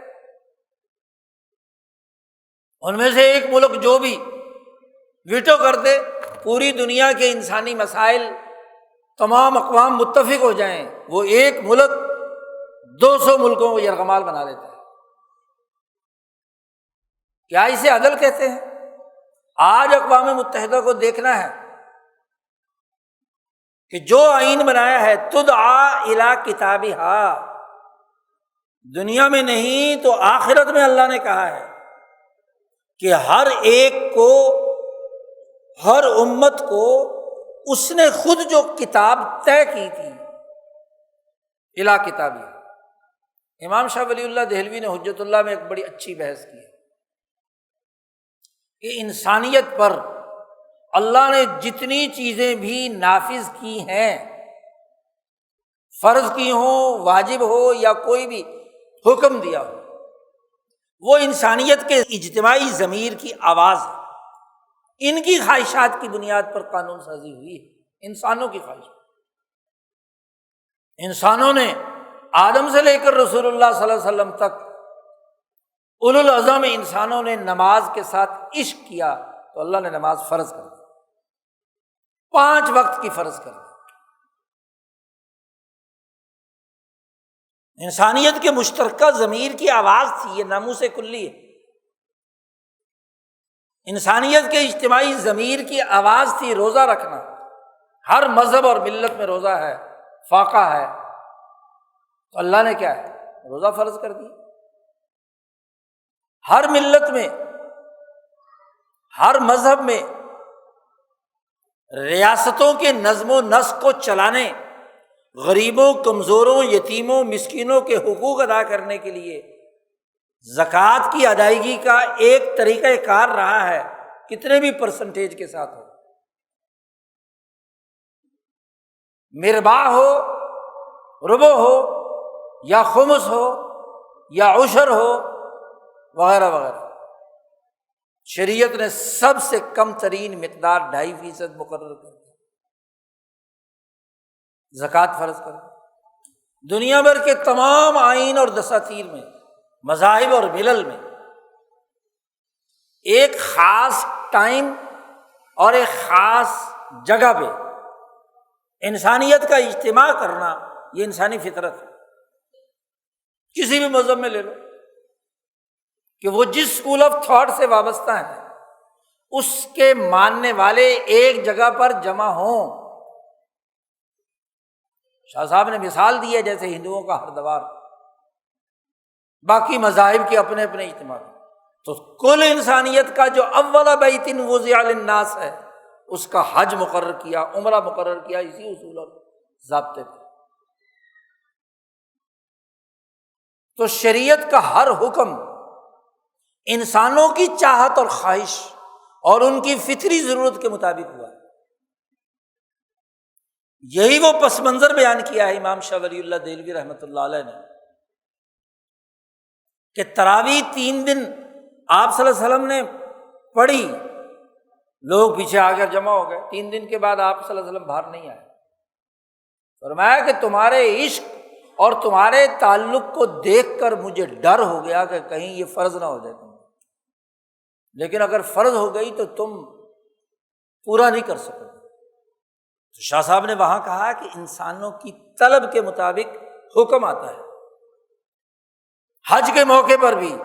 ان میں سے ایک ملک جو بھی ویٹو کر دے، پوری دنیا کے انسانی مسائل تمام اقوام متفق ہو جائیں، وہ ایک ملک 200 ملکوں کو یرغمال بنا دیتا ہے۔ کیا اسے عدل کہتے ہیں؟ آج اقوام متحدہ کو دیکھنا ہے کہ جو آئین بنایا ہے تدعا الی کتابھا، دنیا میں نہیں تو آخرت میں اللہ نے کہا ہے کہ ہر ایک کو، ہر امت کو اس نے خود جو کتاب طے کی تھی الی کتابھا۔ امام شاہ ولی اللہ دہلوی نے حجت اللہ میں ایک بڑی اچھی بحث کی ہے کہ انسانیت پر اللہ نے جتنی چیزیں بھی نافذ کی ہیں، فرض کی ہوں، واجب ہو یا کوئی بھی حکم دیا ہو، وہ انسانیت کے اجتماعی ضمیر کی آواز ہے، ان کی خواہشات کی بنیاد پر قانون سازی ہوئی ہے، انسانوں کی خواہش۔ انسانوں نے آدم سے لے کر رسول اللہ صلی اللہ علیہ وسلم تک اولو العزم انسانوں نے نماز کے ساتھ عشق کیا تو اللہ نے نماز فرض کر دی، 5 وقت کی فرض کر دی۔ انسانیت کے مشترکہ ضمیر کی آواز تھی، یہ ناموس کلی ہے۔ انسانیت کے اجتماعی ضمیر کی آواز تھی روزہ رکھنا۔ ہر مذہب اور ملت میں روزہ ہے، فاقہ ہے، تو اللہ نے کیا ہے، روزہ فرض کر دیا۔ ہر ملت میں، ہر مذہب میں ریاستوں کے نظم و نسق کو چلانے، غریبوں، کمزوروں، یتیموں، مسکینوں کے حقوق ادا کرنے کے لیے زکوٰۃ کی ادائیگی کا ایک طریقہ کار رہا ہے، کتنے بھی پرسنٹیج کے ساتھ ہو، مربع ہو، ربع ہو، یا خمس ہو، یا عشر ہو، وغیرہ وغیرہ۔ شریعت نے سب سے کم ترین مقدار 2.5% مقرر کر دی، زکوٰۃ فرض کر دی۔ دنیا بھر کے تمام آئین اور دساتیر میں، مذاہب اور ملل میں ایک خاص ٹائم اور ایک خاص جگہ پہ انسانیت کا اجتماع کرنا، یہ انسانی فطرت ہے۔ کسی بھی مذہب میں لے لو کہ وہ جس اسکول آف تھاٹ سے وابستہ ہیں، اس کے ماننے والے ایک جگہ پر جمع ہوں۔ شاہ صاحب نے مثال دی ہے جیسے ہندوؤں کا ہردوار، باقی مذاہب کے اپنے اپنے اجتماع، تو کل انسانیت کا جو اول بیت وضع للناس ہے، اس کا حج مقرر کیا، عمرہ مقرر کیا، اسی اصول اور ضابطے پہ۔ تو شریعت کا ہر حکم انسانوں کی چاہت اور خواہش اور ان کی فطری ضرورت کے مطابق ہوا ہے۔ یہی وہ پس منظر بیان کیا ہے امام شاہ ولی اللہ دہلوی رحمۃ اللہ علیہ نے کہ تراویح 3 دن آپ صلی اللہ علیہ وسلم نے پڑھی، لوگ پیچھے آ کر جمع ہو گئے، 3 دن کے بعد آپ صلی اللہ علیہ وسلم باہر نہیں آئے۔ فرمایا کہ تمہارے عشق اور تمہارے تعلق کو دیکھ کر مجھے ڈر ہو گیا کہ کہیں یہ فرض نہ ہو جائے تم، لیکن اگر فرض ہو گئی تو تم پورا نہیں کر سکو۔ تو شاہ صاحب نے وہاں کہا کہ انسانوں کی طلب کے مطابق حکم آتا ہے۔ حج کے موقع پر بھی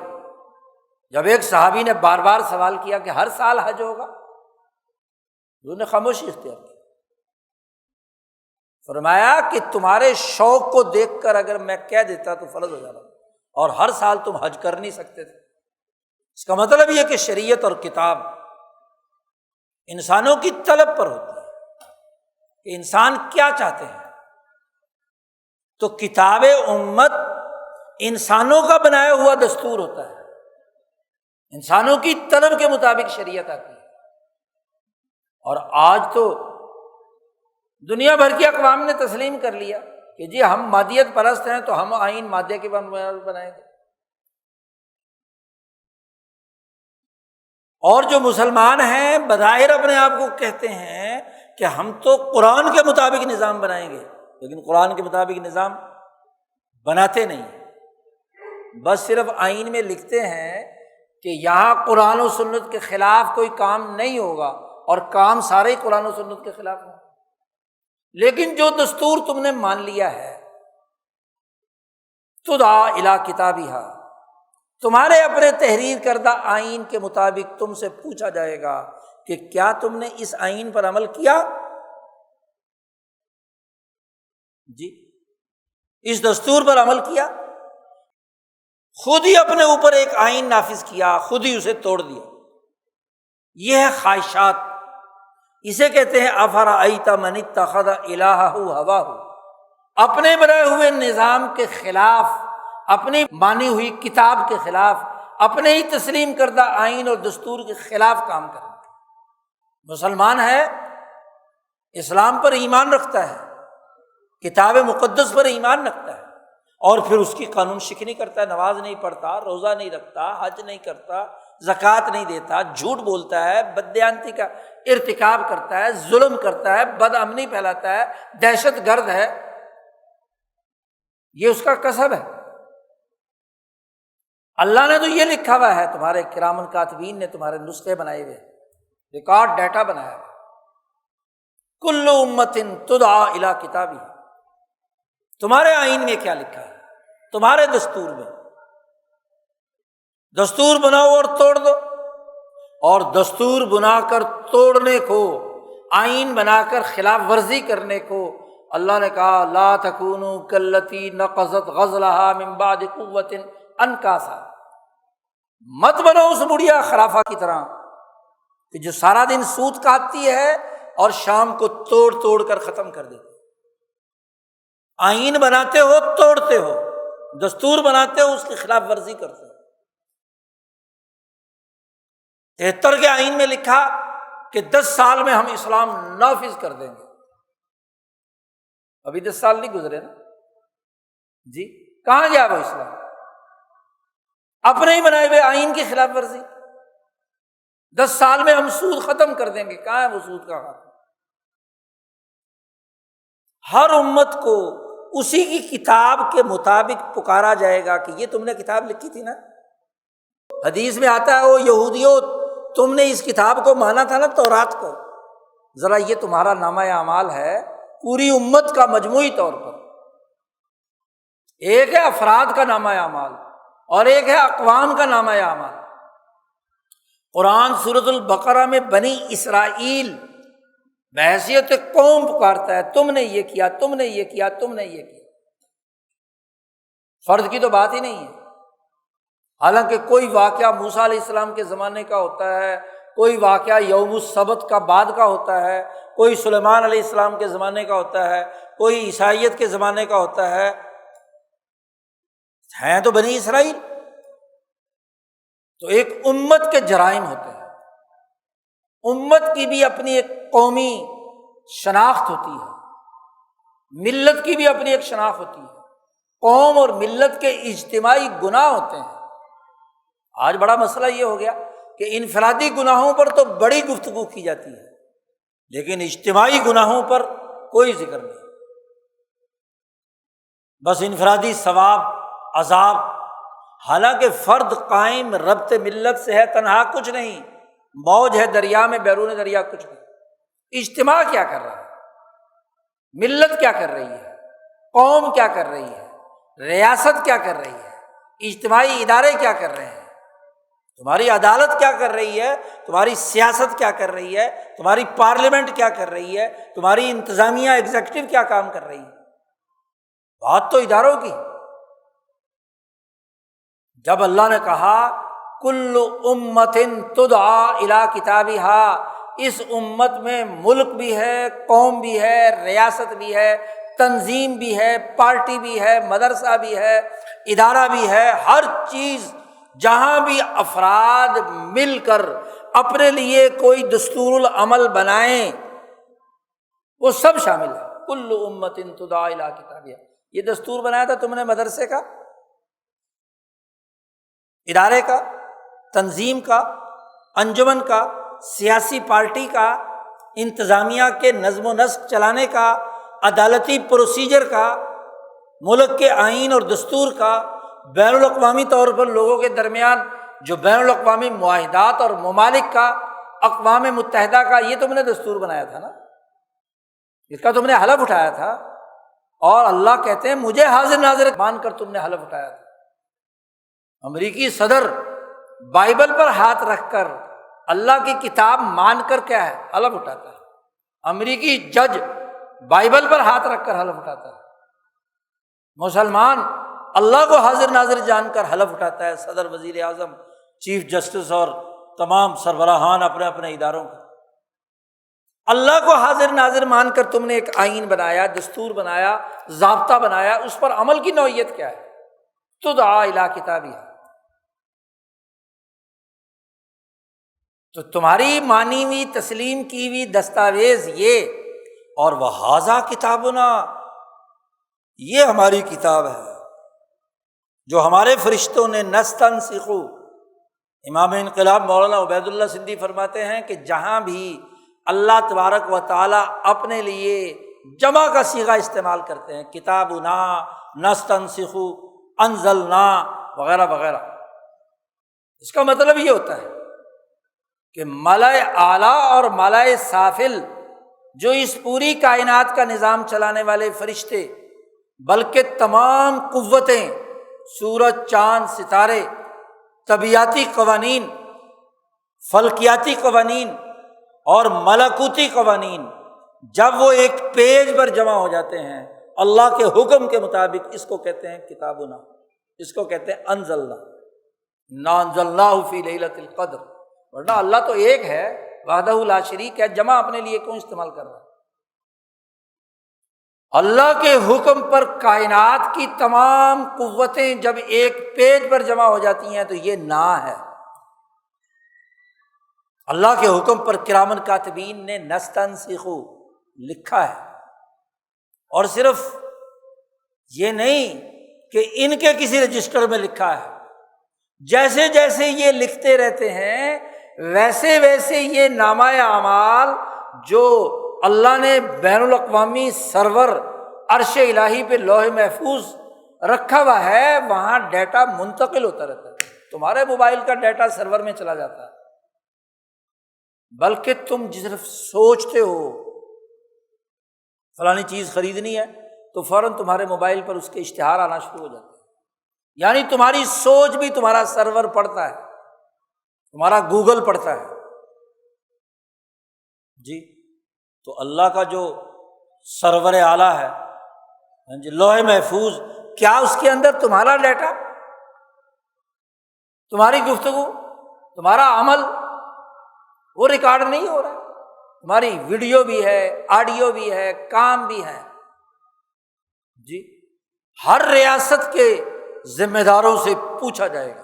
جب ایک صحابی نے بار بار سوال کیا کہ ہر سال حج ہوگا، انہوں نے خاموشی اختیار کی۔ فرمایا کہ تمہارے شوق کو دیکھ کر اگر میں کہہ دیتا تو فرض ہو جاتا، اور ہر سال تم حج کر نہیں سکتے تھے۔ اس کا مطلب یہ کہ شریعت اور کتاب انسانوں کی طلب پر ہوتی ہے کہ انسان کیا چاہتے ہیں، تو کتاب امت انسانوں کا بنایا ہوا دستور ہوتا ہے، انسانوں کی طلب کے مطابق شریعت آتی ہے۔ اور آج تو دنیا بھر کی اقوام نے تسلیم کر لیا کہ جی ہم مادیت پرست ہیں تو ہم آئین مادے کے بنائیں گے، اور جو مسلمان ہیں بظاہر اپنے آپ کو کہتے ہیں کہ ہم تو قرآن کے مطابق نظام بنائیں گے، لیکن قرآن کے مطابق نظام بناتے نہیں، بس صرف آئین میں لکھتے ہیں کہ یہاں قرآن و سنت کے خلاف کوئی کام نہیں ہوگا، اور کام سارے ہی قرآن و سنت کے خلاف ہیں۔ لیکن جو دستور تم نے مان لیا ہے، تدعا الی کتابھا، تمہارے اپنے تحریر کردہ آئین کے مطابق تم سے پوچھا جائے گا کہ کیا تم نے اس آئین پر عمل کیا؟ جی، اس دستور پر عمل کیا؟ خود ہی اپنے اوپر ایک آئین نافذ کیا، خود ہی اسے توڑ دیا۔ یہ ہے خواہشات، اسے کہتے ہیں افرأیت من اتخذ الہہ ہواہ، اپنے بنائے ہوئے نظام کے خلاف، اپنی مانی ہوئی کتاب کے خلاف، اپنے ہی تسلیم کردہ آئین اور دستور کے خلاف کام کرنا۔ مسلمان ہے، اسلام پر ایمان رکھتا ہے، کتاب مقدس پر ایمان رکھتا ہے، اور پھر اس کی قانون شکنی کرتا ہے، نماز نہیں پڑھتا، روزہ نہیں رکھتا، حج نہیں کرتا، زکوٰۃ نہیں دیتا، جھوٹ بولتا ہے، بددیانتی کا ارتکاب کرتا ہے، ظلم کرتا ہے، بد امنی پھیلاتا ہے، دہشت گرد ہے، یہ اس کا کسب ہے۔ اللہ نے تو یہ لکھا ہوا ہے، تمہارے کرامن کاتبین نے تمہارے نسخے بنائے ہوئے، ریکارڈ ڈیٹا بنایا ہوا، کل امت تدعا الی کتابہ، تمہارے آئین میں کیا لکھا ہے، تمہارے دستور میں، دستور بناؤ اور توڑ دو، اور دستور بنا کر توڑنے کو، آئین بنا کر خلاف ورزی کرنے کو اللہ نے کہا لا تکونوا کاللتی نقضت غزلہا من بعد قوۃ انکاسا، مت بنو اس بڑھیا خرافہ کی طرح کہ جو سارا دن سوت کاٹتی ہے اور شام کو توڑ توڑ کر ختم کر دیتی ہے۔ آئین بناتے ہو توڑتے ہو، دستور بناتے ہو اس کی خلاف ورزی کرتے ہو۔ 73 کے آئین میں لکھا کہ 10 سال میں ہم اسلام نافذ کر دیں گے، ابھی 10 سال نہیں گزرے نا جی، کہاں گیا وہ اسلام؟ اپنے ہی بنائے ہوئے آئین کی خلاف ورزی۔ 10 سال میں ہم سود ختم کر دیں گے، کہاں ہے وہ سود کا خاتمہ؟ ہر امت کو اسی کی کتاب کے مطابق پکارا جائے گا کہ یہ تم نے کتاب لکھی تھی نا، حدیث میں آتا ہے وہ یہودیوں تم نے اس کتاب کو مانا تھا نا تورات کو، ذرا یہ تمہارا نامہ اعمال ہے پوری امت کا مجموعی طور پر، ایک ہے افراد کا نامہ اعمال اور ایک ہے اقوام کا نامہ اعمال۔ قرآن سورۃ البقرہ میں بنی اسرائیل بحیثیت قوم پکارتا ہے، تم نے یہ کیا، تم نے یہ کیا، تم نے یہ کیا، فرد کی تو بات ہی نہیں ہے۔ حالانکہ کوئی واقعہ موسیٰ علیہ السلام کے زمانے کا ہوتا ہے، کوئی واقعہ یوم السبت کا بعد کا ہوتا ہے، کوئی سلیمان علیہ السلام کے زمانے کا ہوتا ہے، کوئی عیسائیت کے زمانے کا ہوتا ہے، ہیں تو بنی اسرائیل۔ تو ایک امت کے جرائم ہوتے ہیں، امت کی بھی اپنی ایک قومی شناخت ہوتی ہے، ملت کی بھی اپنی ایک شناخت ہوتی ہے، قوم اور ملت کے اجتماعی گناہ ہوتے ہیں۔ آج بڑا مسئلہ یہ ہو گیا کہ انفرادی گناہوں پر تو بڑی گفتگو کی جاتی ہے لیکن اجتماعی گناہوں پر کوئی ذکر نہیں، بس انفرادی ثواب عذاب۔ حالانکہ فرد قائم ربط ملت سے ہے، تنہا کچھ نہیں، موج ہے دریا میں، بیرون دریا کچھ نہیں۔ اجتماع کیا کر رہا ہے، ملت کیا کر رہی ہے، قوم کیا کر رہی ہے، ریاست کیا کر رہی ہے، اجتماعی ادارے کیا کر رہے ہیں، تمہاری عدالت کیا کر رہی ہے، تمہاری سیاست کیا کر رہی ہے، تمہاری پارلیمنٹ کیا کر رہی ہے، تمہاری انتظامیہ ایگزیکٹو کیا کام کر رہی ہے۔ بات تو اداروں کی۔ جب اللہ نے کہا کل امت تدعی الی کتابہا، اس امت میں ملک بھی ہے، قوم بھی ہے، ریاست بھی ہے، تنظیم بھی ہے، پارٹی بھی ہے، مدرسہ بھی ہے، ادارہ بھی ہے، ہر چیز جہاں بھی افراد مل کر اپنے لیے کوئی دستور العمل بنائیں وہ سب شامل ہے۔ کل امت تدعی الی کتابہا، یہ دستور بنایا تھا تم نے مدرسے کا، ادارے کا، تنظیم کا، انجمن کا، سیاسی پارٹی کا، انتظامیہ کے نظم و نسق چلانے کا، عدالتی پروسیجر کا، ملک کے آئین اور دستور کا، بین الاقوامی طور پر لوگوں کے درمیان جو بین الاقوامی معاہدات اور ممالک کا، اقوام متحدہ کا، یہ تم نے دستور بنایا تھا نا، اس کا تم نے حلف اٹھایا تھا، اور اللہ کہتے ہیں مجھے حاضر ناظر مان کر تم نے حلف اٹھایا تھا۔ امریکی صدر بائبل پر ہاتھ رکھ کر اللہ کی کتاب مان کر کیا ہے حلف اٹھاتا ہے، امریکی جج بائبل پر ہاتھ رکھ کر حلف اٹھاتا ہے، مسلمان اللہ کو حاضر ناظر جان کر حلف اٹھاتا ہے، صدر، وزیر اعظم، چیف جسٹس اور تمام سربراہان اپنے اپنے اداروں کا۔ اللہ کو حاضر ناظر مان کر تم نے ایک آئین بنایا، دستور بنایا، ضابطہ بنایا، اس پر عمل کی نوعیت کیا ہے؟ تدعی الی کتابہا۔ تو تمہاری مانی ہوئی تسلیم کی ہوئی دستاویز یہ، اور وہذا کتابنا، یہ ہماری کتاب ہے جو ہمارے فرشتوں نے نستنسخ۔ امام انقلاب مولانا عبید اللہ سندھی فرماتے ہیں کہ جہاں بھی اللہ تبارک و تعالیٰ اپنے لیے جمع کا صیغہ استعمال کرتے ہیں، کتابنا، نستنسخ، انزلنا وغیرہ وغیرہ، اس کا مطلب یہ ہوتا ہے کہ ملائے اعلیٰ اور ملائے سافل جو اس پوری کائنات کا نظام چلانے والے فرشتے، بلکہ تمام قوتیں سورج، چاند، ستارے، طبیعتی قوانین، فلکیاتی قوانین اور ملکوتی قوانین جب وہ ایک پیج پر جمع ہو جاتے ہیں اللہ کے حکم کے مطابق، اس کو کہتے ہیں کتابنا، اس کو کہتے ہیں انزلنا، انا انزلناہ فی لیلۃ القدر۔ ورنہ اللہ تو ایک ہے، وحدہ لا شریک ہے، جمع اپنے لیے کیوں استعمال کر رہا ہے؟ اللہ کے حکم پر کائنات کی تمام قوتیں جب ایک پیج پر جمع ہو جاتی ہیں تو یہ نا ہے۔ اللہ کے حکم پر کرامن کاتبین نے نستنسخ لکھا ہے، اور صرف یہ نہیں کہ ان کے کسی رجسٹر میں لکھا ہے، جیسے جیسے یہ لکھتے رہتے ہیں ویسے ویسے یہ نامہ اعمال جو اللہ نے بین الاقوامی سرور عرش الہی پہ لوح محفوظ رکھا ہوا ہے، وہاں ڈیٹا منتقل ہوتا رہتا ہے۔ تمہارے موبائل کا ڈیٹا سرور میں چلا جاتا ہے، بلکہ تم صرف سوچتے ہو فلانی چیز خریدنی ہے تو فوراً تمہارے موبائل پر اس کے اشتہار آنا شروع ہو جاتے ہیں، یعنی تمہاری سوچ بھی تمہارا سرور پڑھتا ہے، تمہارا گوگل پڑھتا ہے جی۔ تو اللہ کا جو سرور اعلیٰ ہے جی، لوح محفوظ، کیا اس کے اندر تمہارا ڈیٹا، تمہاری گفتگو، تمہارا عمل وہ ریکارڈ نہیں ہو رہا؟ تمہاری ویڈیو بھی ہے، آڈیو بھی ہے، کام بھی ہے جی۔ ہر ریاست کے ذمہ داروں سے پوچھا جائے گا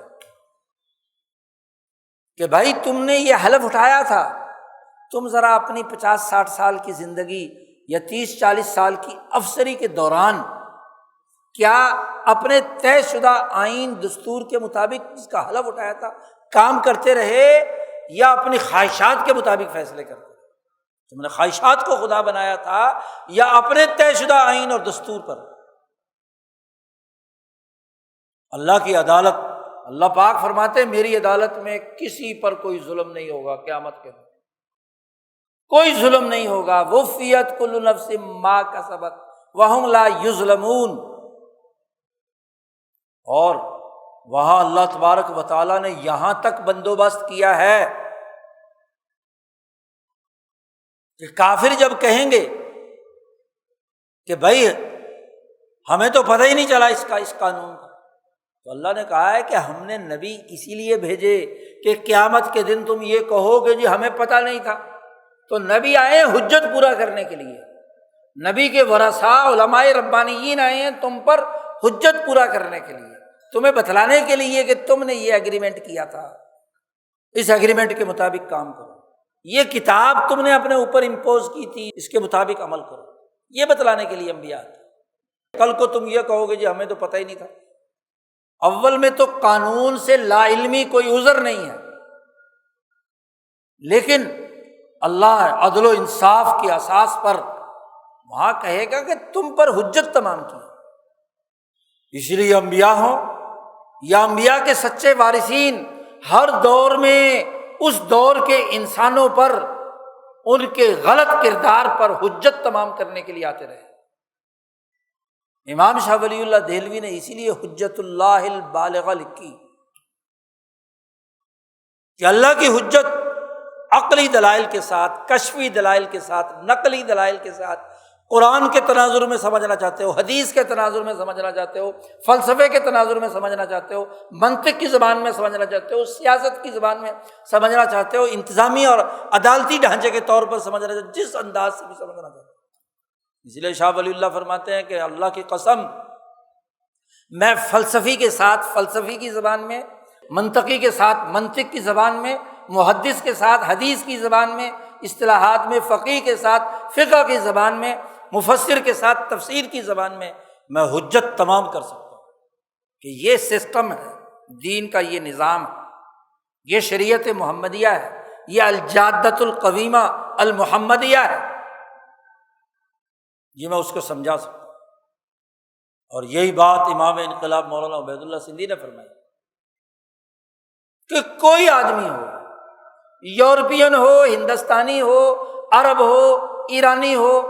کہ بھائی تم نے یہ حلف اٹھایا تھا، تم ذرا اپنی 50-60 سال کی زندگی یا 30-40 سال کی افسری کے دوران کیا اپنے طے شدہ آئین دستور کے مطابق جس کا حلف اٹھایا تھا کام کرتے رہے، یا اپنی خواہشات کے مطابق فیصلے کرتے رہے؟ تم نے خواہشات کو خدا بنایا تھا یا اپنے طے شدہ آئین اور دستور پر؟ اللہ کی عدالت، اللہ پاک فرماتے ہیں میری عدالت میں کسی پر کوئی ظلم نہیں ہوگا، قیامت کے دن کوئی ظلم نہیں ہوگا۔ وفیت کل نفس ما کسبت وہم لا یظلمون۔ اور وہاں اللہ تبارک و تعالیٰ نے یہاں تک بندوبست کیا ہے کہ کافر جب کہیں گے کہ بھائی ہمیں تو پتہ ہی نہیں چلا اس قانون کا، تو اللہ نے کہا ہے کہ ہم نے نبی اسی لیے بھیجے کہ قیامت کے دن تم یہ کہو کہ جی ہمیں پتہ نہیں تھا۔ تو نبی آئے ہیں حجت پورا کرنے کے لیے، نبی کے ورثاء علماء ربانیین آئے ہیں تم پر حجت پورا کرنے کے لیے، تمہیں بتلانے کے لیے کہ تم نے یہ ایگریمنٹ کیا تھا، اس ایگریمنٹ کے مطابق کام کرو، یہ کتاب تم نے اپنے اوپر امپوز کی تھی، اس کے مطابق عمل کرو، یہ بتلانے کے لیے انبیاء آتے۔ کل کو تم یہ کہو گے جی ہمیں تو پتہ ہی نہیں تھا۔ اول میں تو قانون سے لا علمی کوئی عذر نہیں ہے، لیکن اللہ عدل و انصاف کی اساس پر وہاں کہے گا کہ تم پر حجت تمام کی۔ اس لیے انبیاء ہوں یا انبیاء کے سچے وارثین ہر دور میں اس دور کے انسانوں پر ان کے غلط کردار پر حجت تمام کرنے کے لیے آتے رہے۔ امام شاہ ولی اللہ دہلوی نے اسی لیے حجت اللہ البالغہ لکھی کہ اللہ کی حجت عقلی دلائل کے ساتھ، کشفی دلائل کے ساتھ، نقلی دلائل کے ساتھ، قرآن کے تناظر میں سمجھنا چاہتے ہو، حدیث کے تناظر میں سمجھنا چاہتے ہو، فلسفے کے تناظر میں سمجھنا چاہتے ہو، منطق کی زبان میں سمجھنا چاہتے ہو، سیاست کی زبان میں سمجھنا چاہتے ہو، انتظامی اور عدالتی ڈھانچے کے طور پر سمجھنا چاہتے ہو، جس انداز سے بھی سمجھنا چاہتے ہو۔ اس لیے شاہ ولی اللہ فرماتے ہیں کہ اللہ کی قسم میں فلسفی کے ساتھ فلسفی کی زبان میں، منطقی کے ساتھ منطق کی زبان میں، محدث کے ساتھ حدیث کی زبان میں، اصطلاحات میں فقیہ کے ساتھ فقہ کی زبان میں، مفسر کے ساتھ تفسیر کی زبان میں حجت تمام کر سکتا ہوں کہ یہ سسٹم ہے، دین کا یہ نظام ہے، یہ شریعت محمدیہ ہے، یہ الجادۃ القویمہ المحمدیہ ہے، یہ میں اس کو سمجھا سکتا ہوں۔ اور یہی بات امام انقلاب مولانا عبید اللہ سندھی نے فرمائی کہ کوئی آدمی ہو، یورپین ہو، ہندوستانی ہو، عرب ہو، ایرانی ہو،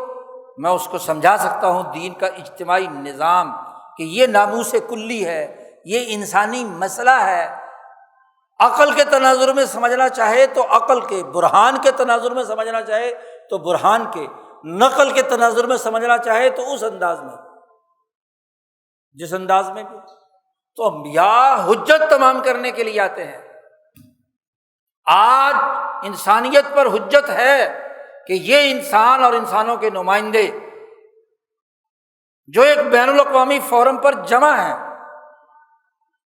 میں اس کو سمجھا سکتا ہوں دین کا اجتماعی نظام کہ یہ ناموس کلی ہے، یہ انسانی مسئلہ ہے۔ عقل کے تناظر میں سمجھنا چاہے تو عقل کے، برہان کے تناظر میں سمجھنا چاہے تو برہان کے، نقل کے تناظر میں سمجھنا چاہے تو اس انداز میں، جس انداز میں بھی۔ تو انبیاء حجت تمام کرنے کے لیے آتے ہیں۔ آج انسانیت پر حجت ہے کہ یہ انسان اور انسانوں کے نمائندے جو ایک بین الاقوامی فورم پر جمع ہیں،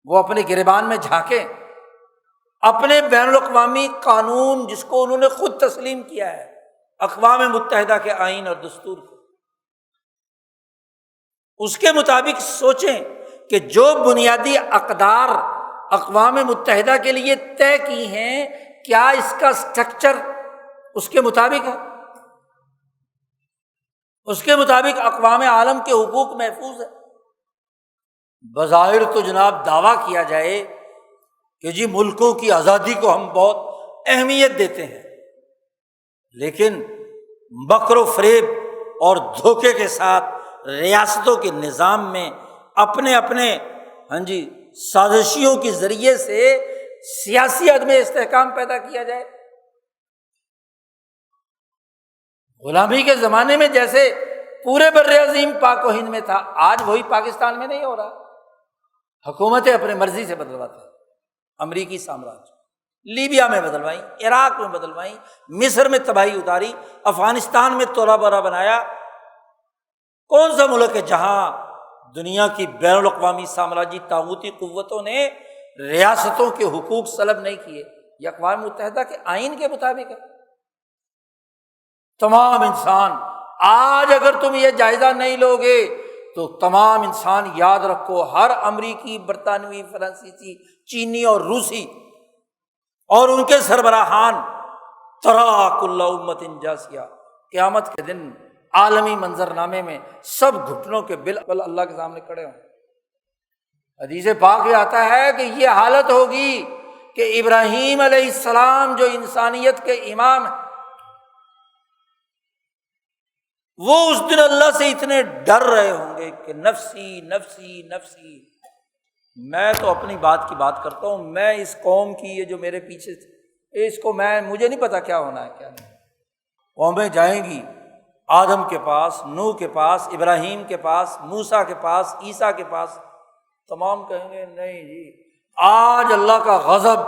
وہ اپنے گریبان میں جھانکیں، اپنے بین الاقوامی قانون جس کو انہوں نے خود تسلیم کیا ہے، اقوام متحدہ کے آئین اور دستور کو، اس کے مطابق سوچیں کہ جو بنیادی اقدار اقوام متحدہ کے لیے طے کی ہیں، کیا اس کا سٹرکچر اس کے مطابق ہے؟ اس کے مطابق اقوام عالم کے حقوق محفوظ ہے؟ بظاہر تو جناب دعویٰ کیا جائے کہ جی ملکوں کی آزادی کو ہم بہت اہمیت دیتے ہیں، لیکن مکر و فریب اور دھوکے کے ساتھ ریاستوں کے نظام میں اپنے سازشیوں کے ذریعے سے سیاسی عدم استحکام پیدا کیا جائے۔ غلامی کے زمانے میں جیسے پورے بر عظیم پاک و ہند میں تھا، آج وہی پاکستان میں نہیں ہو رہا۔ حکومتیں اپنے مرضی سے بدلواتے ہیں، امریکی سامراج لیبیا میں بدلوائی، عراق میں بدلوائی، مصر میں تباہی اتاری، افغانستان میں توڑا بڑا بنایا۔ کون سا ملک ہے جہاں دنیا کی بین الاقوامی سامراجی طاغوتی قوتوں نے ریاستوں کے حقوق سلب نہیں کیے؟ یہ اقوام متحدہ کے آئین کے مطابق ہے۔ تمام انسان، آج اگر تم یہ جائزہ نہیں لوگے تو تمام انسان یاد رکھو، ہر امریکی، برطانوی، فرانسیسی، چینی اور روسی اور ان کے سربراہان ترا کل امت جاسیہ، قیامت کے دن عالمی منظرنامے میں سب گھٹنوں کے بالکل اللہ کے سامنے کھڑے ہوں۔ حدیث پاک میں آتا ہے کہ یہ حالت ہوگی کہ ابراہیم علیہ السلام جو انسانیت کے امام ہیں، وہ اس دن اللہ سے اتنے ڈر رہے ہوں گے کہ نفسی نفسی نفسی، میں تو اپنی بات کی بات کرتا ہوں، میں اس قوم کی، یہ جو میرے پیچھے اس کو مجھے نہیں پتا کیا ہونا ہے کیا نہیں۔ قومیں جائیں گی آدم کے پاس، نوح کے پاس، ابراہیم کے پاس، موسیٰ کے پاس، عیسیٰ کے پاس، تمام کہیں گے نہیں جی آج اللہ کا غضب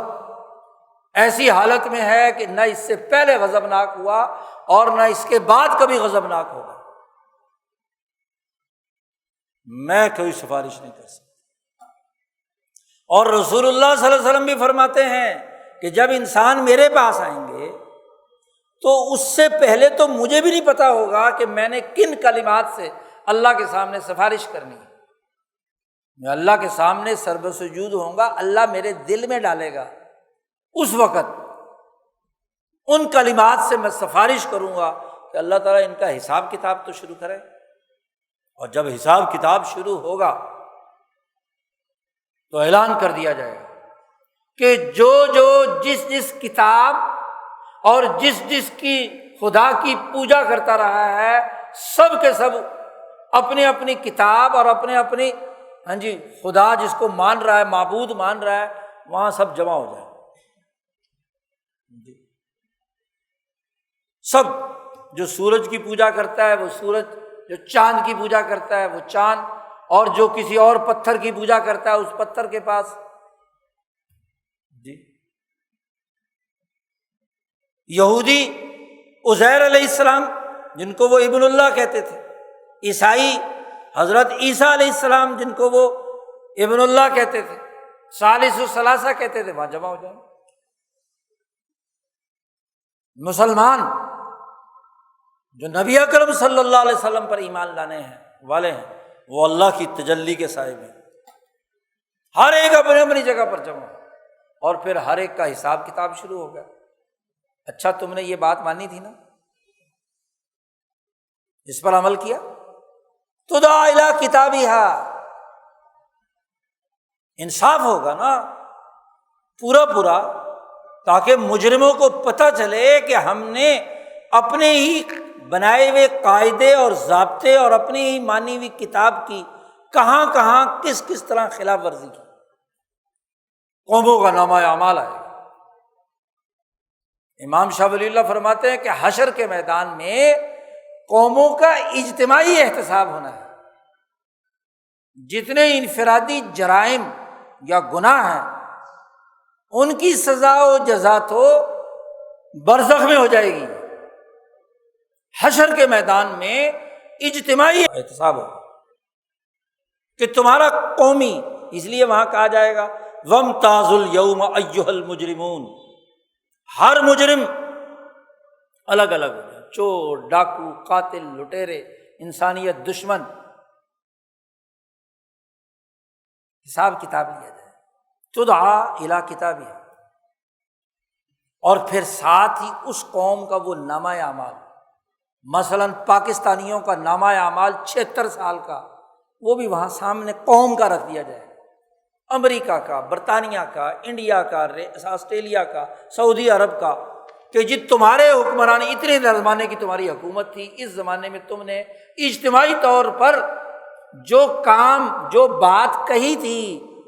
ایسی حالت میں ہے کہ نہ اس سے پہلے غضبناک ہوا اور نہ اس کے بعد کبھی غضبناک ہوگا، میں کوئی سفارش نہیں کر سکتا۔ اور رسول اللہ صلی اللہ علیہ وسلم بھی فرماتے ہیں کہ جب انسان میرے پاس آئیں گے تو اس سے پہلے تو مجھے بھی نہیں پتا ہوگا کہ میں نے کن کلمات سے اللہ کے سامنے سفارش کرنی ہے۔ میں اللہ کے سامنے سرب سجود ہوں گا، اللہ میرے دل میں ڈالے گا، اس وقت ان کلمات سے میں سفارش کروں گا کہ اللہ تعالیٰ ان کا حساب کتاب تو شروع کرے۔ اور جب حساب کتاب شروع ہوگا تو اعلان کر دیا جائے گا کہ جو جس کتاب اور جس کی خدا کی پوجا کرتا رہا ہے، سب کے سب اپنی اپنی کتاب اور اپنی خدا جس کو مان رہا ہے، معبود مان رہا ہے، وہاں سب جمع ہو جائے۔ سب جو سورج کی پوجا کرتا ہے وہ سورج، جو چاند کی پوجا کرتا ہے وہ چاند، اور جو کسی اور پتھر کی پوجا کرتا ہے اس پتھر کے پاس۔ یہودی عزیر علیہ السلام جن کو وہ ابن اللہ کہتے تھے، عیسائی حضرت عیسیٰ علیہ السلام جن کو وہ ابن اللہ کہتے تھے، ثالث الثلاثہ کہتے تھے، وہاں جمع ہو جائیں۔ مسلمان جو نبی اکرم صلی اللہ علیہ وسلم پر ایمان لانے والے ہیں، وہ اللہ کی تجلی کے صاحب ہیں، ہر ایک اپنی اپنی جگہ پر جمع، اور پھر ہر ایک کا حساب کتاب شروع ہو گیا۔ اچھا تم نے یہ بات مانی تھی نا، اس پر عمل کیا، تدعا الی کتابھا، انصاف ہوگا نا پورا، تاکہ مجرموں کو پتہ چلے کہ ہم نے اپنے ہی بنائے ہوئے قاعدے اور ضابطے اور اپنی ہی مانی ہوئی کتاب کی کہاں کس طرح خلاف ورزی کی۔ قوموں کا نامہ اعمال آئے گا۔ امام شاہ ولی اللہ فرماتے ہیں کہ حشر کے میدان میں قوموں کا اجتماعی احتساب ہونا ہے۔ جتنے انفرادی جرائم یا گناہ ہیں ان کی سزا و جزا تو برزخ میں ہو جائے گی، حشر کے میدان میں اجتماعی احتساب ہوگا کہ تمہارا قومی، اس لیے وہاں کہا جائے گا وَامْتَازُوا الْيَوْمَ أَيُّهَا الْمُجْرِمُونَ، ہر مجرم الگ الگ ہو جائے، چور، ڈاکو، قاتل، لٹیرے، انسانیت دشمن، حساب کتاب لیا جائے، تدعا الی کتابہ، اور پھر ساتھ ہی اس قوم کا وہ نامہ اعمال، مثلاً پاکستانیوں کا نامہ اعمال 76 سال کا، وہ بھی وہاں سامنے قوم کا رکھ دیا جائے، امریکہ کا، برطانیہ کا، انڈیا کا، آسٹریلیا کا، سعودی عرب کا، کہ جی تمہارے حکمران اتنے زمانے کی تمہاری حکومت تھی، اس زمانے میں تم نے اجتماعی طور پر جو کام، جو بات کہی تھی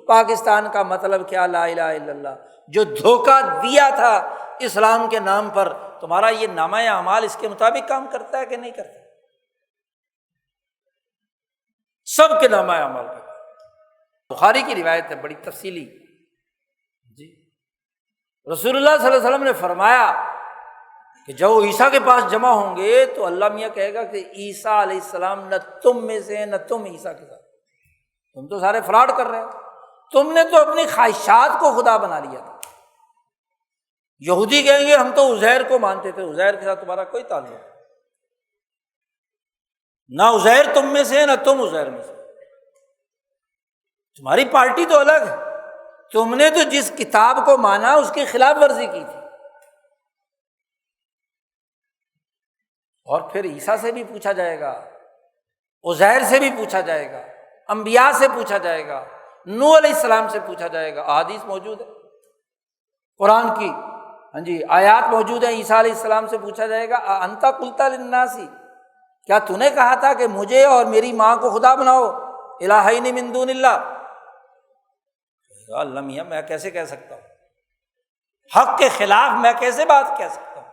پاکستان کا مطلب کیا، لا الہ الا اللہ، جو دھوکہ دیا تھا اسلام کے نام پر، تمہارا یہ نامہ اعمال اس کے مطابق کام کرتا ہے کہ نہیں کرتا؟ سب کے نامہ اعمال کا، بخاری کی روایت ہے بڑی تفصیلی جی، رسول اللہ صلی اللہ علیہ وسلم نے فرمایا کہ جب وہ عیسیٰ کے پاس جمع ہوں گے تو اللہ میاں کہے گا کہ عیسیٰ علیہ السلام نہ تم میں سے نہ تم عیسیٰ کے ساتھ، تم تو سارے فراڈ کر رہے ہو، تم نے تو اپنی خواہشات کو خدا بنا لیا تھا۔ یہودی کہیں گے ہم تو عزیر کو مانتے تھے، عزیر کے ساتھ تمہارا کوئی تعلق نہیں، نہ عزیر تم میں سے نہ تم عزیر میں سے، تمہاری پارٹی تو الگ ہے، تم نے تو جس کتاب کو مانا اس کی خلاف ورزی کی تھی۔ اور پھر عیسیٰ سے بھی پوچھا جائے گا، عزیر سے بھی پوچھا جائے گا، انبیاء سے پوچھا جائے گا، نوح علیہ السلام سے پوچھا جائے گا، احادیث موجود ہے قرآن کی، ہاں جی آیات موجود ہیں، عیسیٰ علیہ السلام سے پوچھا جائے گا انت قلت للناس، کیا تو نے کہا تھا کہ مجھے اور میری ماں کو خدا بناؤ، الہین من دون اللہ؟ اللہ میاں میں کیسے کہہ سکتا ہوں، حق کے خلاف میں کیسے بات کہہ سکتا ہوں؟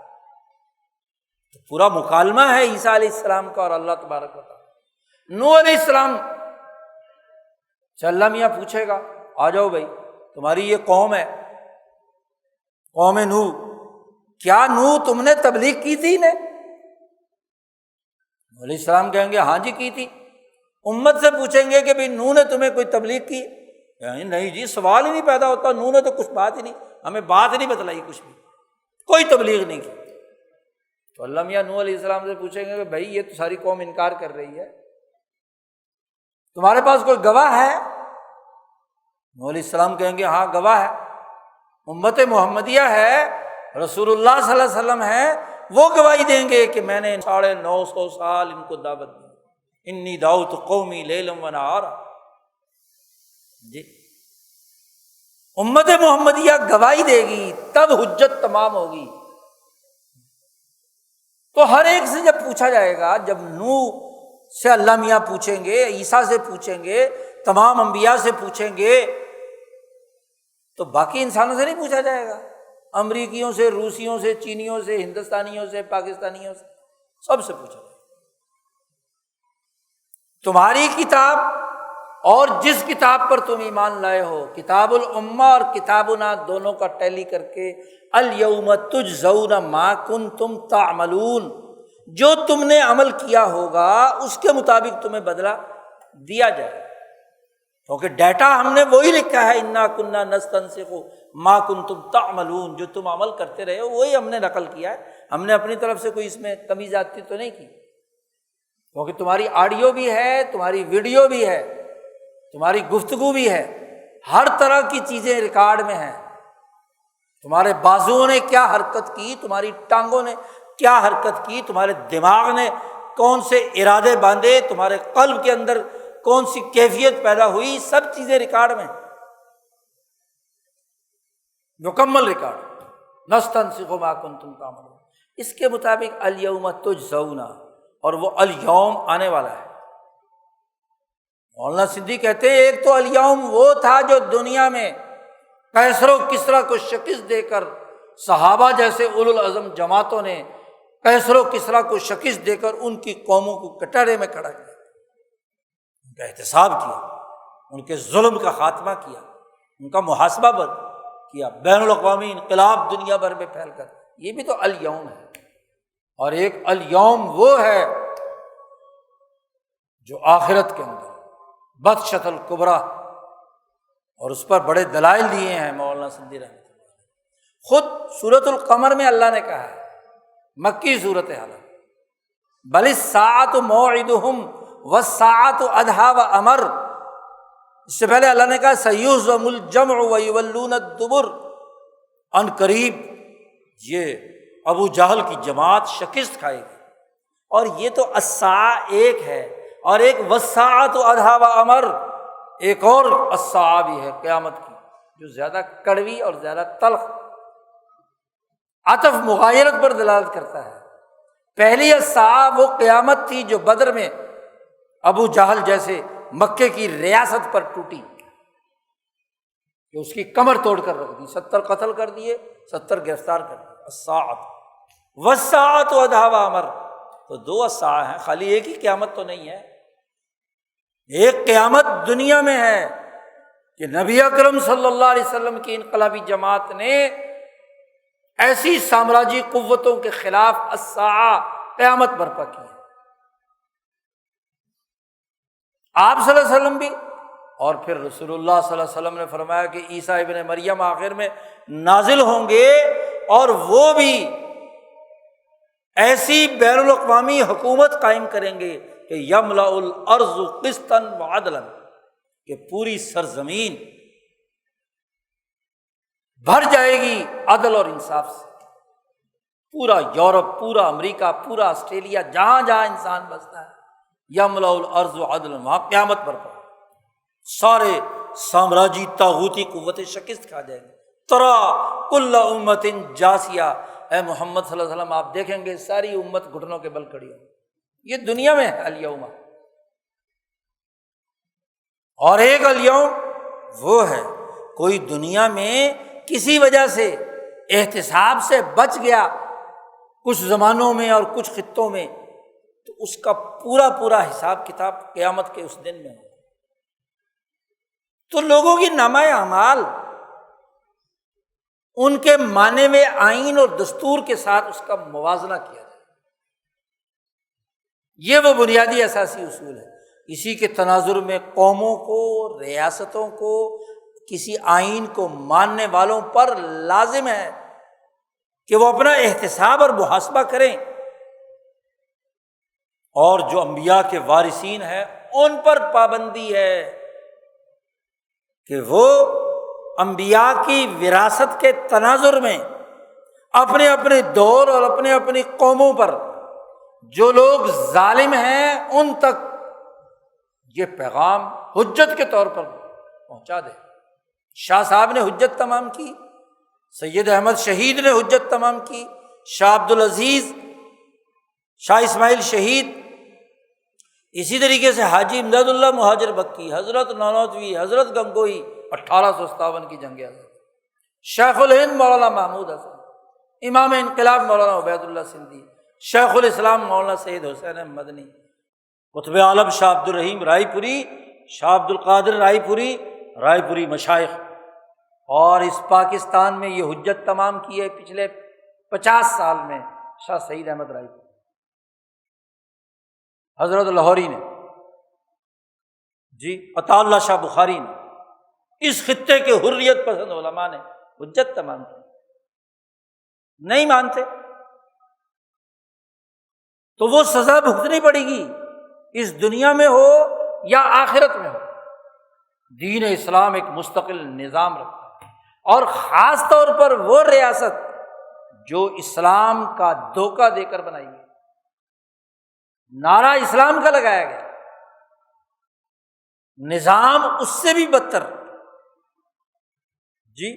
تو پورا مکالمہ ہے عیسیٰ علیہ السلام کا اور اللہ تبارک و تعالیٰ۔ نوح علیہ السلام سے اللہ میاں پوچھے گا آ جاؤ بھائی تمہاری یہ قوم ہے، قوم نوح، کیا نوح تم نے تبلیغ کی تھی انہیں؟ نوح علیہ السلام کہیں گے ہاں جی کی تھی۔ امت سے پوچھیں گے کہ بھائی نوح نے تمہیں کوئی تبلیغ کی؟ نہیں جی سوال ہی نہیں پیدا ہوتا، نوح نے تو کچھ بات ہی نہیں، ہمیں بات نہیں بتلائی، کچھ بھی کوئی تبلیغ نہیں کی۔ تو اللہ میاں نوح علیہ السلام سے پوچھیں گے کہ بھائی یہ تو ساری قوم انکار کر رہی ہے، تمہارے پاس کوئی گواہ ہے؟ نوح علیہ السلام کہیں گے ہاں گواہ ہے، امت محمدیہ ہے، رسول اللہ صلی اللہ علیہ وسلم ہے، وہ گواہی دیں گے کہ میں نے 950 سال ان کو دعوت دی، انی دعوت قومی لیلا و نہارا۔ جی امت محمدیہ گواہی دے گی تب حجت تمام ہوگی۔ تو ہر ایک سے جب پوچھا جائے گا، جب نوح سے اللہ میاں پوچھیں گے، عیسیٰ سے پوچھیں گے، تمام انبیاء سے پوچھیں گے، تو باقی انسانوں سے نہیں پوچھا جائے گا، امریکیوں سے، روسیوں سے، چینیوں سے، ہندوستانیوں سے، پاکستانیوں سے، سب سے پوچھا جائے گا۔ تمہاری کتاب اور جس کتاب پر تم ایمان لائے ہو، کتاب الامہ اور کتابنا، دونوں کا ٹیلی کر کے الیوم تجزون ما کنتم تعملون، جو تم نے عمل کیا ہوگا اس کے مطابق تمہیں بدلہ دیا جائے، کیونکہ ڈیٹا ہم نے وہی لکھا ہے، انا کنا نستنسخ ما کنتم تعملون، جو تم عمل کرتے رہے ہو وہی ہم نے نقل کیا ہے، ہم نے اپنی طرف سے کوئی اس میں کمی زیادتی تو نہیں کی، کیونکہ تمہاری آڈیو بھی ہے، تمہاری ویڈیو بھی ہے، تمہاری گفتگو بھی ہے، ہر طرح کی چیزیں ریکارڈ میں ہیں، تمہارے بازوؤں نے کیا حرکت کی، تمہاری ٹانگوں نے کیا حرکت کی، تمہارے دماغ نے کون سے ارادے باندھے، تمہارے قلب کے اندر کون سی کیفیت پیدا ہوئی، سب چیزیں ریکارڈ میں، مکمل ریکارڈ، نستنسخ ما کنتم تعملون، اس کے مطابق الیوم تجزون، اور وہ الیوم آنے والا ہے۔ مولانا سندھی کہتے ہیں ایک تو الیوم وہ تھا جو دنیا میں کیسر و کسریٰ کو شکست دے کر صحابہ جیسے اولو العزم جماعتوں نے کیسر و کسریٰ کو شکست دے کر ان کی قوموں کو کٹہرے میں کھڑا کیا، ان کا احتساب کیا، ان کے ظلم کا خاتمہ کیا، ان کا محاسبہ کیا، بین الاقوامی انقلاب دنیا بھر میں پھیل کر۔ یہ بھی تو الیوم ہے، اور ایک الیوم وہ ہے جو آخرت کے اندر بطشۃ الکبریٰ، اور اس پر بڑے دلائل دیے ہیں مولانا سندھی رحمۃ اللہ علیہ۔ خود سورۃ القمر میں اللہ نے کہا ہے، مکی صورت حال، بل الساعۃ موعدہم والساعۃ ادھیٰ وامر۔ اس سے پہلے اللہ نے کہا سیہزم الجمع ویولون الدبر، ان قریب یہ ابو جہل کی جماعت شکست کھائے گی۔ اور یہ تو الساعہ ایک ہے، اور ایک والساعۃ ادھیٰ وامر، ایک اور الساعہ بھی ہے قیامت کی، جو زیادہ کڑوی اور زیادہ تلخ، عطف مغایرت پر دلالت کرتا ہے۔ پہلی الساعہ وہ قیامت تھی جو بدر میں ابو جہل جیسے مکے کی ریاست پر ٹوٹی، کہ اس کی کمر توڑ کر رکھ دی، 70 قتل کر دیے، 70 گرفتار کر دیے۔ الساعۃ والساعۃ ادھیٰ وامر، تو دو الساعہ ہیں، خالی ایک ہی قیامت تو نہیں ہے۔ ایک قیامت دنیا میں ہے کہ نبی اکرم صلی اللہ علیہ وسلم کی انقلابی جماعت نے ایسی سامراجی قوتوں کے خلاف الساعہ قیامت برپا کی ہے۔ آپ صلی اللہ علیہ وسلم بھی، اور پھر رسول اللہ صلی اللہ علیہ وسلم نے فرمایا کہ عیسیٰ ابن مریم آخر میں نازل ہوں گے، اور وہ بھی ایسی بین الاقوامی حکومت قائم کریں گے کہ یملأ الارض قسطا وعدلا، کہ پوری سرزمین بھر جائے گی عدل اور انصاف سے۔ پورا یورپ، پورا امریکہ، پورا آسٹریلیا، جہاں جہاں انسان بستا ہے، یملأ الارض عدلا، وہاں قیامت برپا، سارے سامراجی طاغوتی قوتیں شکست کھا جائیں گے۔ ترا کل امت جاسیہ، اے محمد صلی اللہ علیہ وسلم آپ دیکھیں گے ساری امت گھٹنوں کے بل کھڑی ہو۔ یہ دنیا میں ہے الیوم، اور ایک الیوم وہ ہے کوئی دنیا میں کسی وجہ سے احتساب سے بچ گیا کچھ زمانوں میں اور کچھ خطوں میں، تو اس کا پورا پورا حساب کتاب قیامت کے اس دن میں ہوگا۔ تو لوگوں کی نامہ اعمال ان کے مانے میں آئین اور دستور کے ساتھ اس کا موازنہ کیا جائے، یہ وہ بنیادی اساسی اصول ہے۔ اسی کے تناظر میں قوموں کو، ریاستوں کو، کسی آئین کو ماننے والوں پر لازم ہے کہ وہ اپنا احتساب اور محاسبہ کریں، اور جو انبیاء کے وارثین ہیں ان پر پابندی ہے کہ وہ انبیاء کی وراثت کے تناظر میں اپنے اپنے دور اور اپنے اپنی قوموں پر جو لوگ ظالم ہیں ان تک یہ پیغام حجت کے طور پر پہنچا دے۔ شاہ صاحب نے حجت تمام کی، سید احمد شہید نے حجت تمام کی، شاہ عبدالعزیز، شاہ اسماعیل شہید، اسی طریقے سے حاجی امداد اللہ مہاجر بکی، حضرت نانوتوی، حضرت گنگوئی 1857 کی جنگ آزادی، شیخ الہند مولانا محمود حسن، امام انقلاب مولانا عبید اللہ سندھی، شیخ الاسلام مولانا سید حسین مدنی، قطب عالم شاہ عبد الرحیم رائے پوری، شاہ عبد القادر رائے پوری مشائخ، اور اس پاکستان میں یہ حجت تمام کی ہے پچھلے 50 سال میں شاہ سعید احمد رائے پوری، حضرت لاہوری نے، جی عطا اللہ شاہ بخاری نے، اس خطے کے حریت پسند علماء نے حجت تمام کی۔ نہیں مانتے تو وہ سزا بھگتنی پڑے گی، اس دنیا میں ہو یا آخرت میں ہو۔ دین اسلام ایک مستقل نظام رکھتا ہے، اور خاص طور پر وہ ریاست جو اسلام کا دھوکہ دے کر بنائی گئی، نعرہ اسلام کا لگایا گیا، نظام اس سے بھی بدتر، جی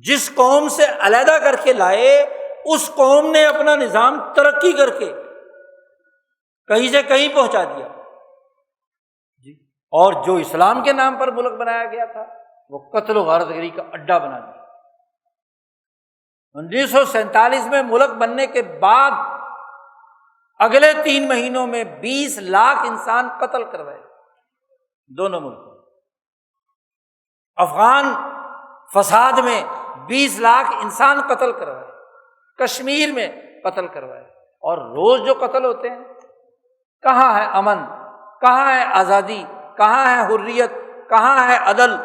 جس قوم سے علیحدہ کر کے لائے اس قوم نے اپنا نظام ترقی کر کے کہیں سے کہیں پہنچا دیا، جی اور جو اسلام کے نام پر ملک بنایا گیا تھا وہ قتل و غارت گری کا اڈا بنا دیا۔ 1947 میں ملک بننے کے بعد اگلے 3 مہینوں میں 20 لاکھ انسان قتل کروائے دونوں ملکوں۔ افغان فساد میں 20 لاکھ انسان قتل کروائے، کشمیر میں قتل کروائے، اور روز جو قتل ہوتے ہیں، کہاں ہے امن، کہاں ہے آزادی، کہاں ہے حریت، کہاں ہے عدل؟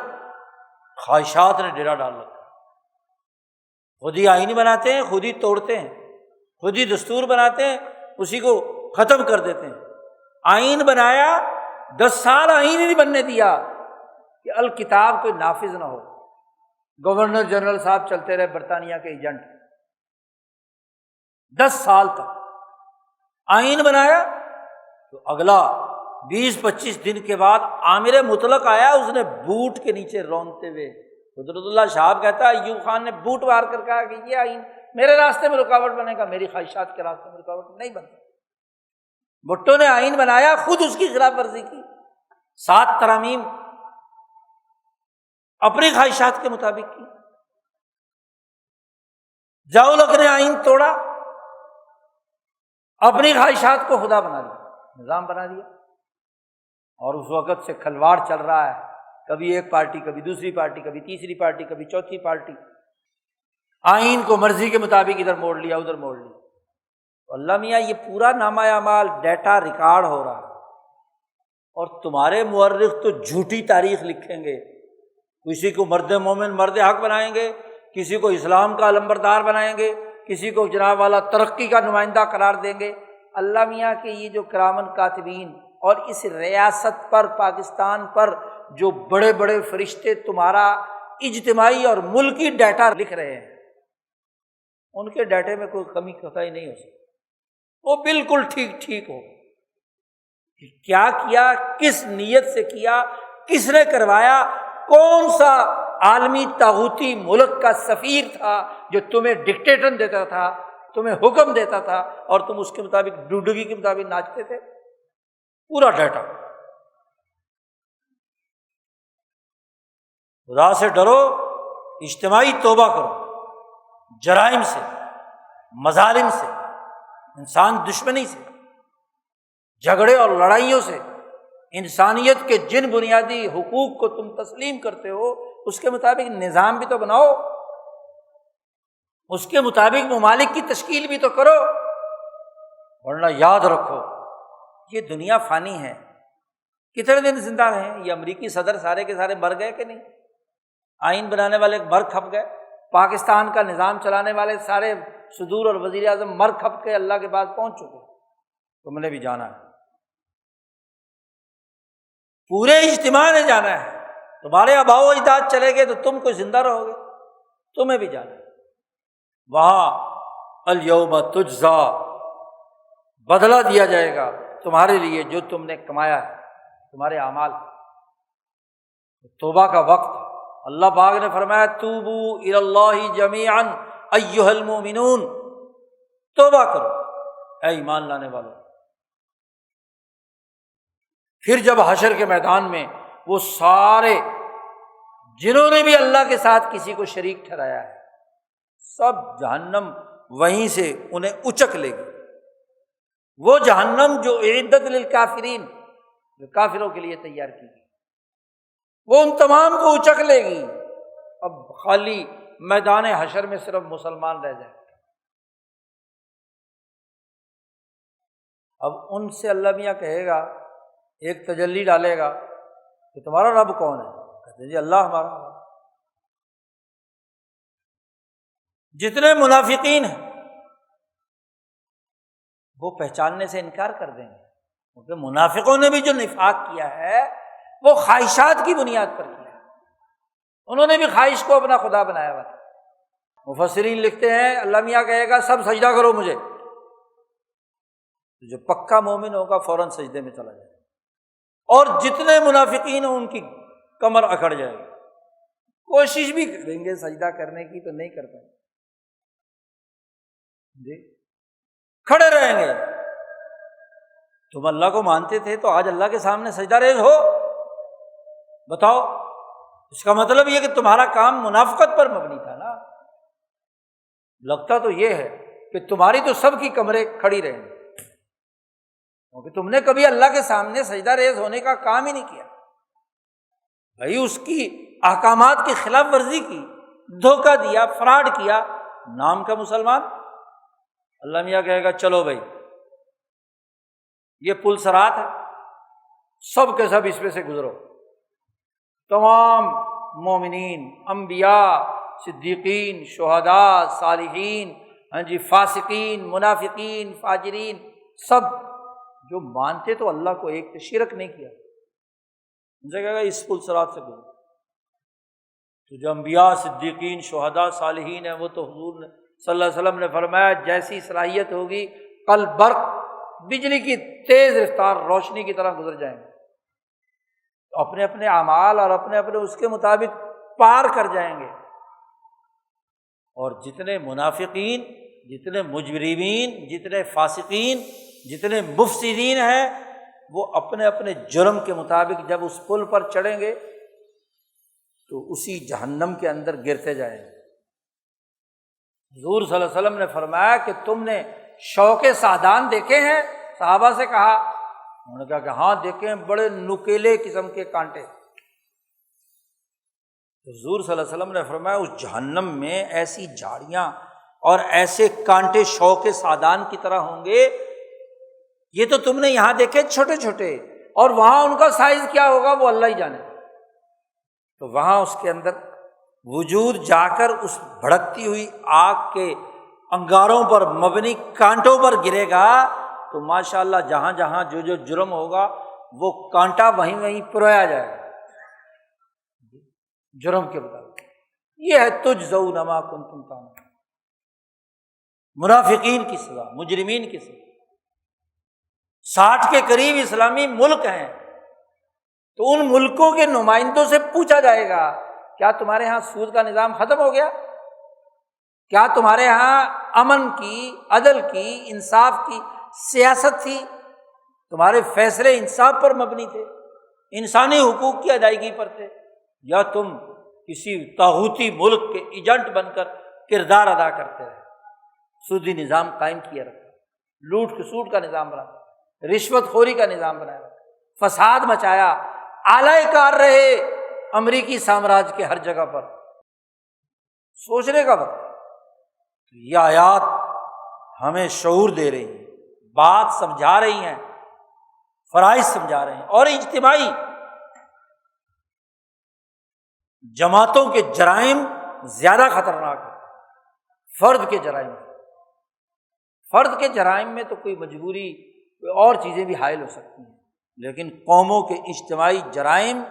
خواہشات نے ڈیرا ڈال رکھا، خود ہی آئین بناتے ہیں، خود ہی توڑتے ہیں، خود ہی دستور بناتے ہیں، اسی کو ختم کر دیتے ہیں۔ آئین بنایا، 10 سال آئین ہی نہیں بننے دیا کہ الکتاب کوئی نافذ نہ ہو۔ گورنر جنرل صاحب چلتے رہے، برطانیہ کے ایجنٹ، 10 سال تک آئین بنایا، تو اگلا 20-25 دن کے بعد عامر مطلق آیا، اس نے بوٹ کے نیچے رونتے ہوئے، قدرت اللہ شہاب کہتا ہے ایوب خان نے بوٹ وار کر کہا کہ یہ آئین میرے راستے میں رکاوٹ بنے گا، میری خواہشات کے راستے میں رکاوٹ نہیں بنتا۔ بھٹو نے آئین بنایا، خود اس کی خلاف ورزی کی، 7 ترامیم اپنی خواہشات کے مطابق کی۔ ضیاء نے آئین توڑا، اپنی خواہشات کو خدا بنا لیا، نظام بنا دیا، اور اس وقت سے کھلواڑ چل رہا ہے، کبھی ایک پارٹی، کبھی دوسری پارٹی، کبھی تیسری پارٹی، کبھی چوتھی پارٹی، آئین کو مرضی کے مطابق ادھر موڑ لیا، ادھر موڑ لیا۔ اللہ میاں یہ پورا نامہ اعمال ڈیٹا ریکارڈ ہو رہا ہے، اور تمہارے مورخ تو جھوٹی تاریخ لکھیں گے، کسی کو مرد مومن مرد حق بنائیں گے، کسی کو اسلام کا علمبردار بنائیں گے، کسی کو جناب والا ترقی کا نمائندہ قرار دیں گے۔ اللہ میاں کے یہ جو کرامن کاتبین اور اس ریاست پر، پاکستان پر جو بڑے بڑے فرشتے تمہارا اجتماعی اور ملکی ڈیٹا لکھ رہے ہیں، ان کے ڈیٹے میں کوئی کمی قطعی نہیں ہو سکتی، وہ بالکل ٹھیک ہو۔ کیا کیا، کس نیت سے کیا، کس نے کروایا، کون سا عالمی طاغوتی ملک کا سفیر تھا جو تمہیں ڈکٹیٹن دیتا تھا، تمہیں حکم دیتا تھا، اور تم اس کے مطابق ڈوڈگی کے مطابق ناچتے تھے؟ پورا ڈیٹا۔ خدا سے ڈرو، اجتماعی توبہ کرو، جرائم سے، مظالم سے، انسان دشمنی سے، جھگڑے اور لڑائیوں سے، انسانیت کے جن بنیادی حقوق کو تم تسلیم کرتے ہو اس کے مطابق نظام بھی تو بناؤ، اس کے مطابق ممالک کی تشکیل بھی تو کرو، ورنہ یاد رکھو یہ دنیا فانی ہے، کتنے دن زندہ رہیں؟ یہ امریکی صدر سارے کے سارے مر گئے کہ نہیں؟ آئین بنانے والے مر کھپ گئے، پاکستان کا نظام چلانے والے سارے صدور اور وزیر اعظم مر کھپ کے اللہ کے پاس پہنچ چکے، تم نے بھی جانا ہے، پورے اجتماع نے جانا ہے، تمہارے آباء و اجداد چلے گئے تو تم کو زندہ رہو گے، تمہیں بھی جانا ہے وہاں۔ الیوم تجزا، بدلہ دیا جائے گا تمہارے لیے جو تم نے کمایا ہے، تمہارے اعمال۔ توبہ کا وقت، اللہ پاک نے فرمایا توبو الی اللہ جمیعا ایھا المؤمنون، توبہ کرو اے ایمان لانے والوں۔ پھر جب حشر کے میدان میں وہ سارے جنہوں نے بھی اللہ کے ساتھ کسی کو شریک ٹھہرایا ہے، سب جہنم وہیں سے انہیں اچک لے گی، وہ جہنم جو اعدت للکافرین، جو کافروں کے لیے تیار کی گئی، وہ ان تمام کو اچک لے گی۔ اب خالی میدان حشر میں صرف مسلمان رہ جائیں۔ اب ان سے اللہ میاں کہے گا، ایک تجلی ڈالے گا کہ تمہارا رب کون ہے؟ کہتے جی اللہ ہمارا رب۔ جتنے منافقین ہیں وہ پہچاننے سے انکار کر دیں گے، کیونکہ منافقوں نے بھی جو نفاق کیا ہے وہ خواہشات کی بنیاد پر کیا ہے، انہوں نے بھی خواہش کو اپنا خدا بنایا ہوا تھا۔ مفسرین لکھتے ہیں اللہ میاں کہے گا سب سجدہ کرو مجھے، جو پکا مومن ہوگا فوراً سجدے میں چلا جائے گا، اور جتنے منافقین ہیں ان کی کمر اکڑ جائے گی، کوشش بھی کریں گے سجدہ کرنے کی تو نہیں کر پائیں گے جی، کھڑے رہیں گے۔ تم اللہ کو مانتے تھے تو آج اللہ کے سامنے سجدہ ریز ہو، بتاؤ اس کا مطلب یہ کہ تمہارا کام منافقت پر مبنی تھا نا۔ لگتا تو یہ ہے کہ تمہاری تو سب کی کمریں کھڑی رہیں، کیونکہ تم نے کبھی اللہ کے سامنے سجدہ ریز ہونے کا کام ہی نہیں کیا بھائی، اس کی احکامات کی خلاف ورزی کی، دھوکہ دیا، فراڈ کیا، نام کا مسلمان۔ اللہ میاں کہے گا چلو بھائی یہ پل صراط ہے، سب کے سب اس پہ سے گزرو، تمام مومنین، انبیاء، صدیقین، شہداء، صالحین، فاسقین، منافقین، فاجرین، سب جو مانتے تو اللہ کو ایک تھے، شرک نہیں کیا، ان سے کہے گا اس پل صراط سے گزرو۔ تو جو انبیاء، صدیقین، شہداء، صالحین ہیں وہ تو حضور نے صلی اللہ علیہ وسلم نے فرمایا جیسی صلاحیت ہوگی کل برق، بجلی کی تیز رفتار روشنی کی طرح گزر جائیں گے، تو اپنے اپنے اعمال اور اپنے اپنے اس کے مطابق پار کر جائیں گے۔ اور جتنے منافقین، جتنے مجرمین، جتنے فاسقین، جتنے مفسدین ہیں، وہ اپنے اپنے جرم کے مطابق جب اس پل پر چڑھیں گے تو اسی جہنم کے اندر گرتے جائیں گے۔ حضور صلی اللہ علیہ وسلم نے فرمایا کہ تم نے شوک سعدان دیکھے ہیں؟ صحابہ سے کہا، انہوں نے کہا کہ ہاں دیکھے ہیں، بڑے نکیلے قسم کے کانٹے۔ حضور صلی اللہ علیہ وسلم نے فرمایا اس جہنم میں ایسی جھاڑیاں اور ایسے کانٹے شوک سعدان کی طرح ہوں گے، یہ تو تم نے یہاں دیکھے چھوٹے چھوٹے، اور وہاں ان کا سائز کیا ہوگا وہ اللہ ہی جانے۔ تو وہاں اس کے اندر وجود جا کر اس بھڑکتی ہوئی آگ کے انگاروں پر مبنی کانٹوں پر گرے گا تو ماشاءاللہ جہاں جہاں جو جو جرم ہوگا وہ کانٹا وہیں وہیں پرویا جائے گا جرم کے مطابق۔ یہ ہے تجزون ما کنتم تعملون، منافقین کی سزا، مجرمین کی سزا۔ 60 کے قریب اسلامی ملک ہیں، تو ان ملکوں کے نمائندوں سے پوچھا جائے گا کیا تمہارے ہاں سود کا نظام ختم ہو گیا؟ کیا تمہارے ہاں امن کی، عدل کی، انصاف کی سیاست تھی؟ تمہارے فیصلے انصاف پر مبنی تھے، انسانی حقوق کی ادائیگی پر تھے، یا تم کسی طاغوتی ملک کے ایجنٹ بن کر کردار ادا کرتے رہے؟ سودی نظام قائم کیا رکھا، لوٹ کھسوٹ کا نظام بنا، رشوت خوری کا نظام بنایا رکھا، فساد مچایا، اعلی کار رہے امریکی سامراج کے ہر جگہ پر۔ سوچنے کا وقت، یہ آیات ہمیں شعور دے رہی ہیں، بات سمجھا رہی ہیں، فرائض سمجھا رہے ہیں، اور اجتماعی جماعتوں کے جرائم زیادہ خطرناک ہیں فرد کے جرائم۔ فرد کے جرائم میں تو کوئی مجبوری، کوئی اور چیزیں بھی حائل ہو سکتی ہیں، لیکن قوموں کے اجتماعی جرائم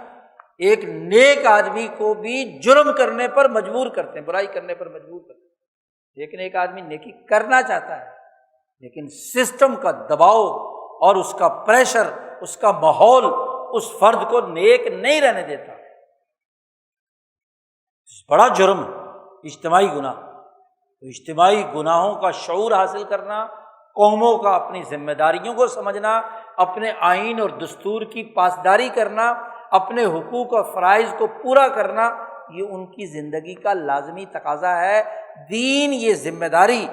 ایک نیک آدمی کو بھی جرم کرنے پر مجبور کرتے ہیں، برائی کرنے پر مجبور کرتے ہیں۔ لیکن ایک آدمی نیکی کرنا چاہتا ہے، لیکن سسٹم کا دباؤ اور اس کا پریشر، اس کا ماحول اس فرد کو نیک نہیں رہنے دیتا۔ بڑا جرم ہے اجتماعی گناہ۔ تو اجتماعی گناہوں کا شعور حاصل کرنا، قوموں کا اپنی ذمہ داریوں کو سمجھنا، اپنے آئین اور دستور کی پاسداری کرنا، اپنے حقوق اور فرائض کو پورا کرنا، یہ ان کی زندگی کا لازمی تقاضا ہے۔ دین یہ ذمہ داری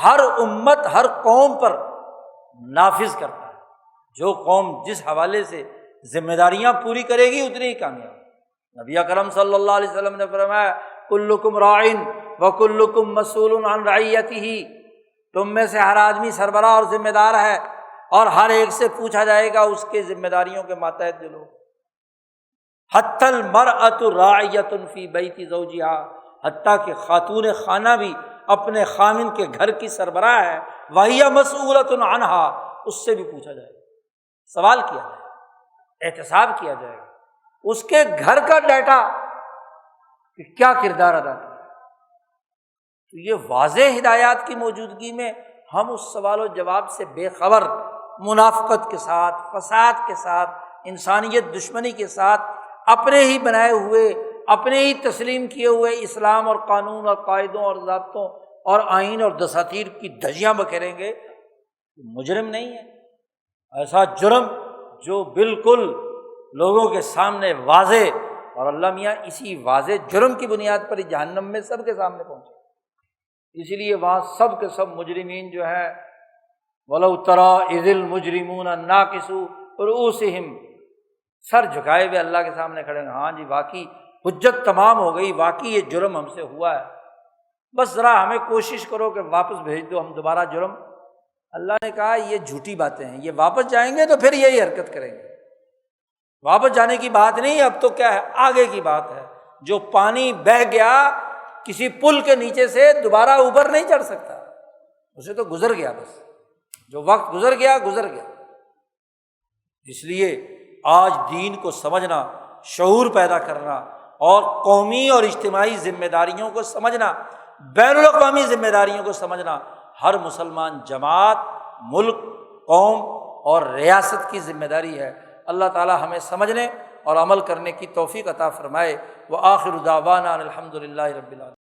ہر امت، ہر قوم پر نافذ کرتا ہے۔ جو قوم جس حوالے سے ذمہ داریاں پوری کرے گی اتنی ہی کامیاب۔ نبی اکرم صلی اللہ علیہ وسلم نے فرمایا کلکم راعٍ وکلکم مسئول عن رعیتہ، تم میں سے ہر آدمی سربراہ اور ذمہ دار ہے، اور ہر ایک سے پوچھا جائے گا اس کے ذمہ داریوں کے ماتحت جو لوگ۔ حتی المرأۃ راعیۃ فی بیت زوجہا، حتیٰ کہ خاتون خانہ بھی اپنے خامن کے گھر کی سربراہ ہے، وہی مسئولۃ عنہا، اس سے بھی پوچھا جائے گا، سوال کیا جائے گا، احتساب کیا جائے گا اس کے گھر کا ڈیٹا کہ کیا کردار ادا کیا۔ تو یہ واضح ہدایات کی موجودگی میں ہم اس سوال و جواب سے بے خبر، منافقت کے ساتھ، فساد کے ساتھ، انسانیت دشمنی کے ساتھ، اپنے ہی بنائے ہوئے، اپنے ہی تسلیم کیے ہوئے اسلام اور قانون اور قاعدوں اور ضابطوں اور آئین اور دساتیر کی دھجیاں بکھیریں گے، مجرم نہیں ہے۔ ایسا جرم جو بالکل لوگوں کے سامنے واضح اور اللہ میاں اسی واضح جرم کی بنیاد پر ہی جہنم میں سب کے سامنے پہنچے، اسی لیے وہاں سب کے سب مجرمین جو ہیں وَلَوْ تَرَىٰ إِذِ الْمُجْرِمُونَ نَاكِسُو رُؤُوسِهِمْ، سر جھکائے ہوئے اللہ کے سامنے کھڑے ہیں، ہاں جی واقعی حجت تمام ہو گئی، واقعی یہ جرم ہم سے ہوا ہے، بس ذرا ہمیں کوشش کرو کہ واپس بھیج دو، ہم دوبارہ جرم۔ اللہ نے کہا یہ جھوٹی باتیں ہیں، یہ واپس جائیں گے تو پھر یہی حرکت کریں گے، واپس جانے کی بات نہیں، اب تو کیا ہے آگے کی بات ہے۔ جو پانی بہہ گیا کسی پل کے نیچے سے دوبارہ اوپر نہیں چڑھ سکتا، اسے تو گزر گیا، بس جو وقت گزر گیا گزر گیا۔ اس لیے آج دین کو سمجھنا، شعور پیدا کرنا اور قومی اور اجتماعی ذمہ داریوں کو سمجھنا، بین الاقوامی ذمہ داریوں کو سمجھنا ہر مسلمان جماعت، ملک، قوم اور ریاست کی ذمہ داری ہے۔ اللہ تعالی ہمیں سمجھنے اور عمل کرنے کی توفیق عطا فرمائے۔ وآخر دعوانا الحمد للہ رب العالمین۔